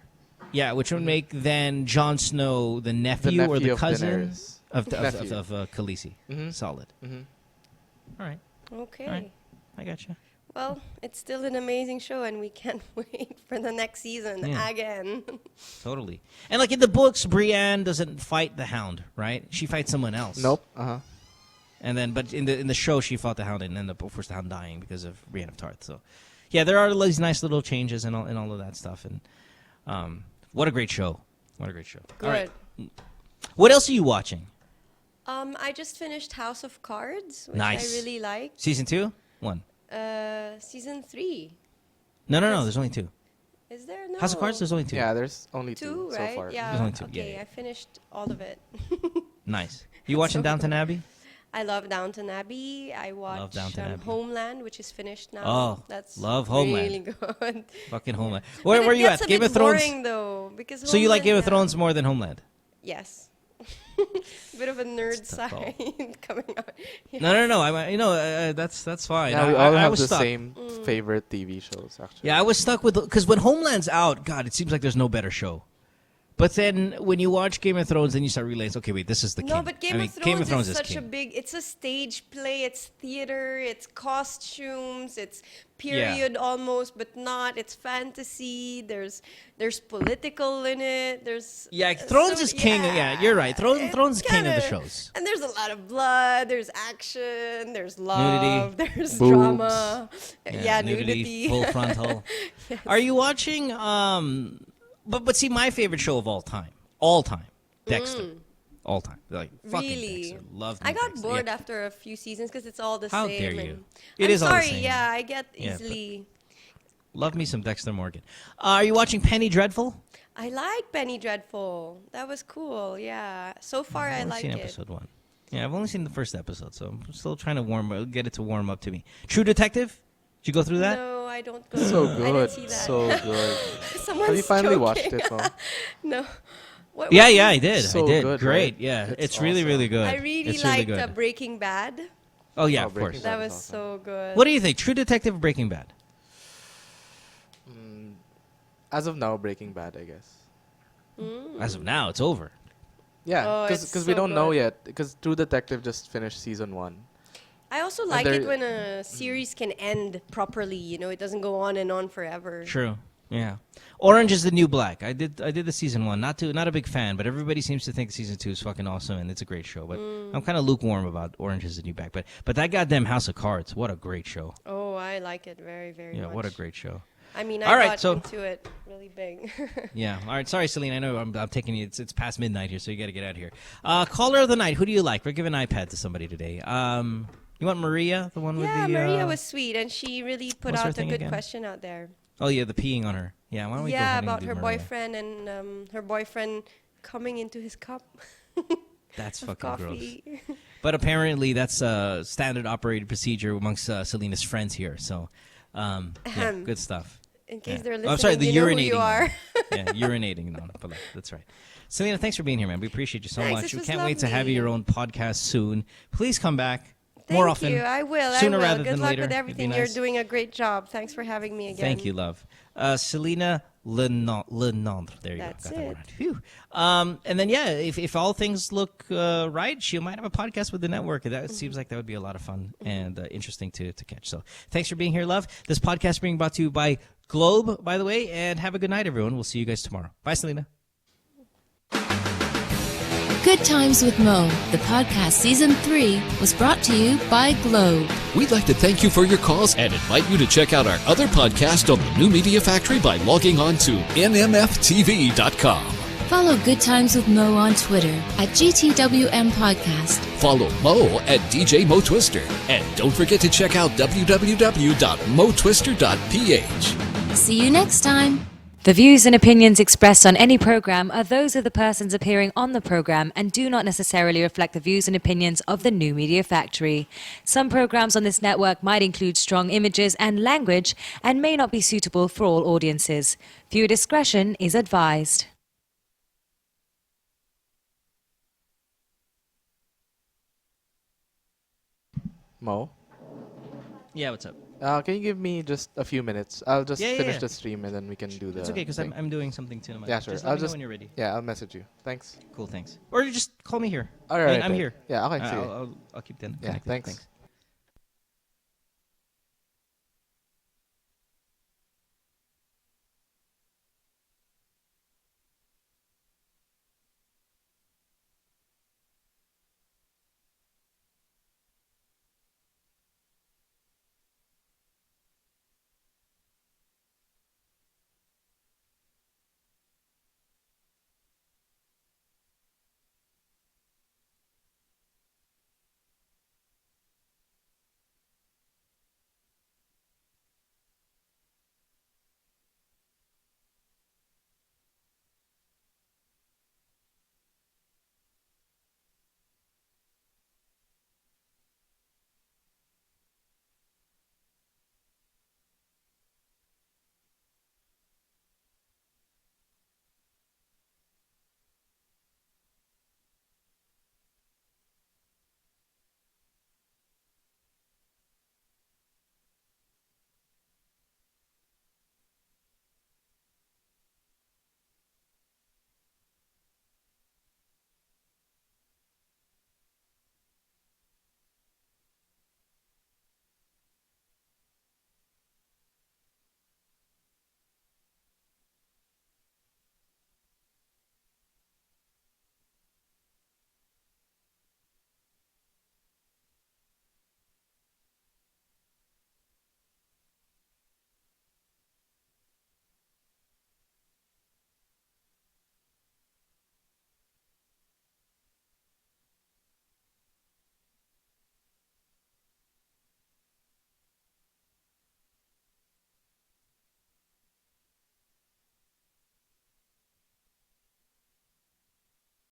Yeah, which would make then Jon Snow the nephew, or the of cousin Daenerys. of Nephew. Khaleesi. Mhm. Solid. Mhm. All right. Okay. All right. I got you. Well, it's still an amazing show, and we can't wait for the next season Yeah. again. Totally. And like in the books, Brienne doesn't fight the Hound, right? She fights someone else. Nope. And then, but in the show, she fought the Hound and ended up, of course, the Hound dying because of Brienne of Tarth. So, yeah, there are these nice little changes and all of that stuff. And what a great show! What a great show! Good. All right. What else are you watching? I just finished House of Cards, which Nice. I really liked. Season 2? 1? Season 3. No. There's only 2. Is there? No. House of Cards. There's only 2. Yeah, there's only 2, so right? far. Yeah. There's only 2. Okay, Yeah. I finished all of it. Nice. You watching So Downton good. Abbey? I love Downton Abbey. I watched Downton Abbey. Homeland, which is finished now. Oh, That's love Homeland. really good. Fucking Homeland. But Where it you gets at? a Game bit of Thrones. boring, though, because So you like Game of Homeland, Thrones more than Homeland? Yes. Bit of a nerd side coming out. Yeah. No. That's fine. Yeah, we I all have was the stuck. same favorite TV shows, actually. Yeah, I was stuck with because when Homeland's out, God, it seems like there's no better show. But then when you watch Game of Thrones, then you start realizing, okay, wait, this is the king. No, but Game of Thrones is such king. a big. It's a stage play. It's theater. It's costumes. It's period almost, but not. It's fantasy. There's political in it. There's Thrones is king. Yeah, you're right. Thrones is king of the shows. And there's a lot of blood. There's action. There's love. Nudity. There's Boobs. drama. Yeah, nudity. Full frontal. Yes. Are you watching? But see, my favorite show of all time, Dexter, all time. Like fucking Really? Dexter. Love. I got Dexter. bored Yeah. after a few seasons because it's all the How same. dare you. and- It I'm is all the sorry, same. yeah, I get Yeah, but- easily. Love me some Dexter Morgan. Are you watching Penny Dreadful? I like Penny Dreadful. That was cool. Yeah. So far, I I've only like seen it. episode 1. Yeah, I've only seen the first episode, so I'm still trying to get it to warm up to me. True Detective? Did you go through that? No, I don't go. So I good. didn't see that. So good. Someone's Have you finally joking. watched it, Mo? No. What Yeah, was I it? did. So I did. good, Great. right? Yeah, It's it's really, really good. I really it's liked really good. Breaking Bad. Oh yeah, Oh, of course. Breaking That Bad was is awesome. so good. What do you think? True Detective or Breaking Bad? As of now, Breaking Bad, I guess. As of now, it's over. Yeah, Oh, because it's we so don't know good. yet. Because True Detective just finished season 1. I also And like it there- when a series can end properly. You know, it doesn't go on and on forever. True. Yeah. Orange is the New Black. I did the season 1. Not a big fan, but everybody seems to think season 2 is fucking awesome and it's a great show. But I'm kind of lukewarm about Orange is the New Black. But that goddamn House of Cards, what a great show. Oh, I like it very, very Yeah, much. what a great show. I mean, All I right, got so- into it really big. Yeah. All right. Sorry, Celina. I know I'm taking you. It's past midnight here, so you got to get out of here. Caller of the night. Who do you like? We're giving an iPad to somebody today. You want Maria, the one with the? Yeah, Maria was sweet, and she really put what's her out a thing good again? question out there. Oh yeah, the peeing on her. Yeah. Why don't we go Yeah, ahead and about do her Maria? boyfriend and her boyfriend coming into his cup. That's of fucking gross. coffee. But apparently, that's a standard operated procedure amongst Celina's friends here. So, yeah, Ahem. good stuff. In case Yeah. they're Oh, listening, I'm sorry, the you know who urinating. you are. Yeah, urinating. No, but that's right. Celina, thanks for being here, man. We appreciate you so Thanks, much. this We was can't wait to have you lovely. your own podcast soon. Please come back. more Thank often. you. I will. Sooner I will. rather Good than luck later. with It'd be everything. nice. You're doing a great job. Thanks for having me again. Thank you, love. Celina Le Neindre. There you That's go. Got that it. one right. Phew. And then, yeah, if all things look right, she might have a podcast with the network. That seems like that would be a lot of fun and interesting to catch. So thanks for being here, love. This podcast being brought to you by Globe, by the way, and have a good night, everyone. We'll see you guys tomorrow. Bye, Celina. Good Times with Mo, the podcast Season 3, was brought to you by Globe. We'd like to thank you for your calls and invite you to check out our other podcast on the New Media Factory by logging on to nmftv.com. Follow Good Times with Mo on Twitter at GTWM Podcast. Follow Mo at DJ Mo Twister. And don't forget to check out www.motwister.ph. See you next time. The views and opinions expressed on any program are those of the persons appearing on the program and do not necessarily reflect the views and opinions of the New Media Factory. Some programs on this network might include strong images and language and may not be suitable for all audiences. Viewer discretion is advised. Mo? Yeah, what's up? Can you give me just a few minutes? I'll just Yeah, finish yeah. the stream and then we can do the. It's okay, because thing. I'm doing something too. Yeah, sure. Just let I'll me know just when you're ready. Yeah, I'll message you. Thanks. Cool, thanks. Or you just call me here. All right. I'm here. Yeah, okay. See you. I'll keep then. Yeah, connected. thanks.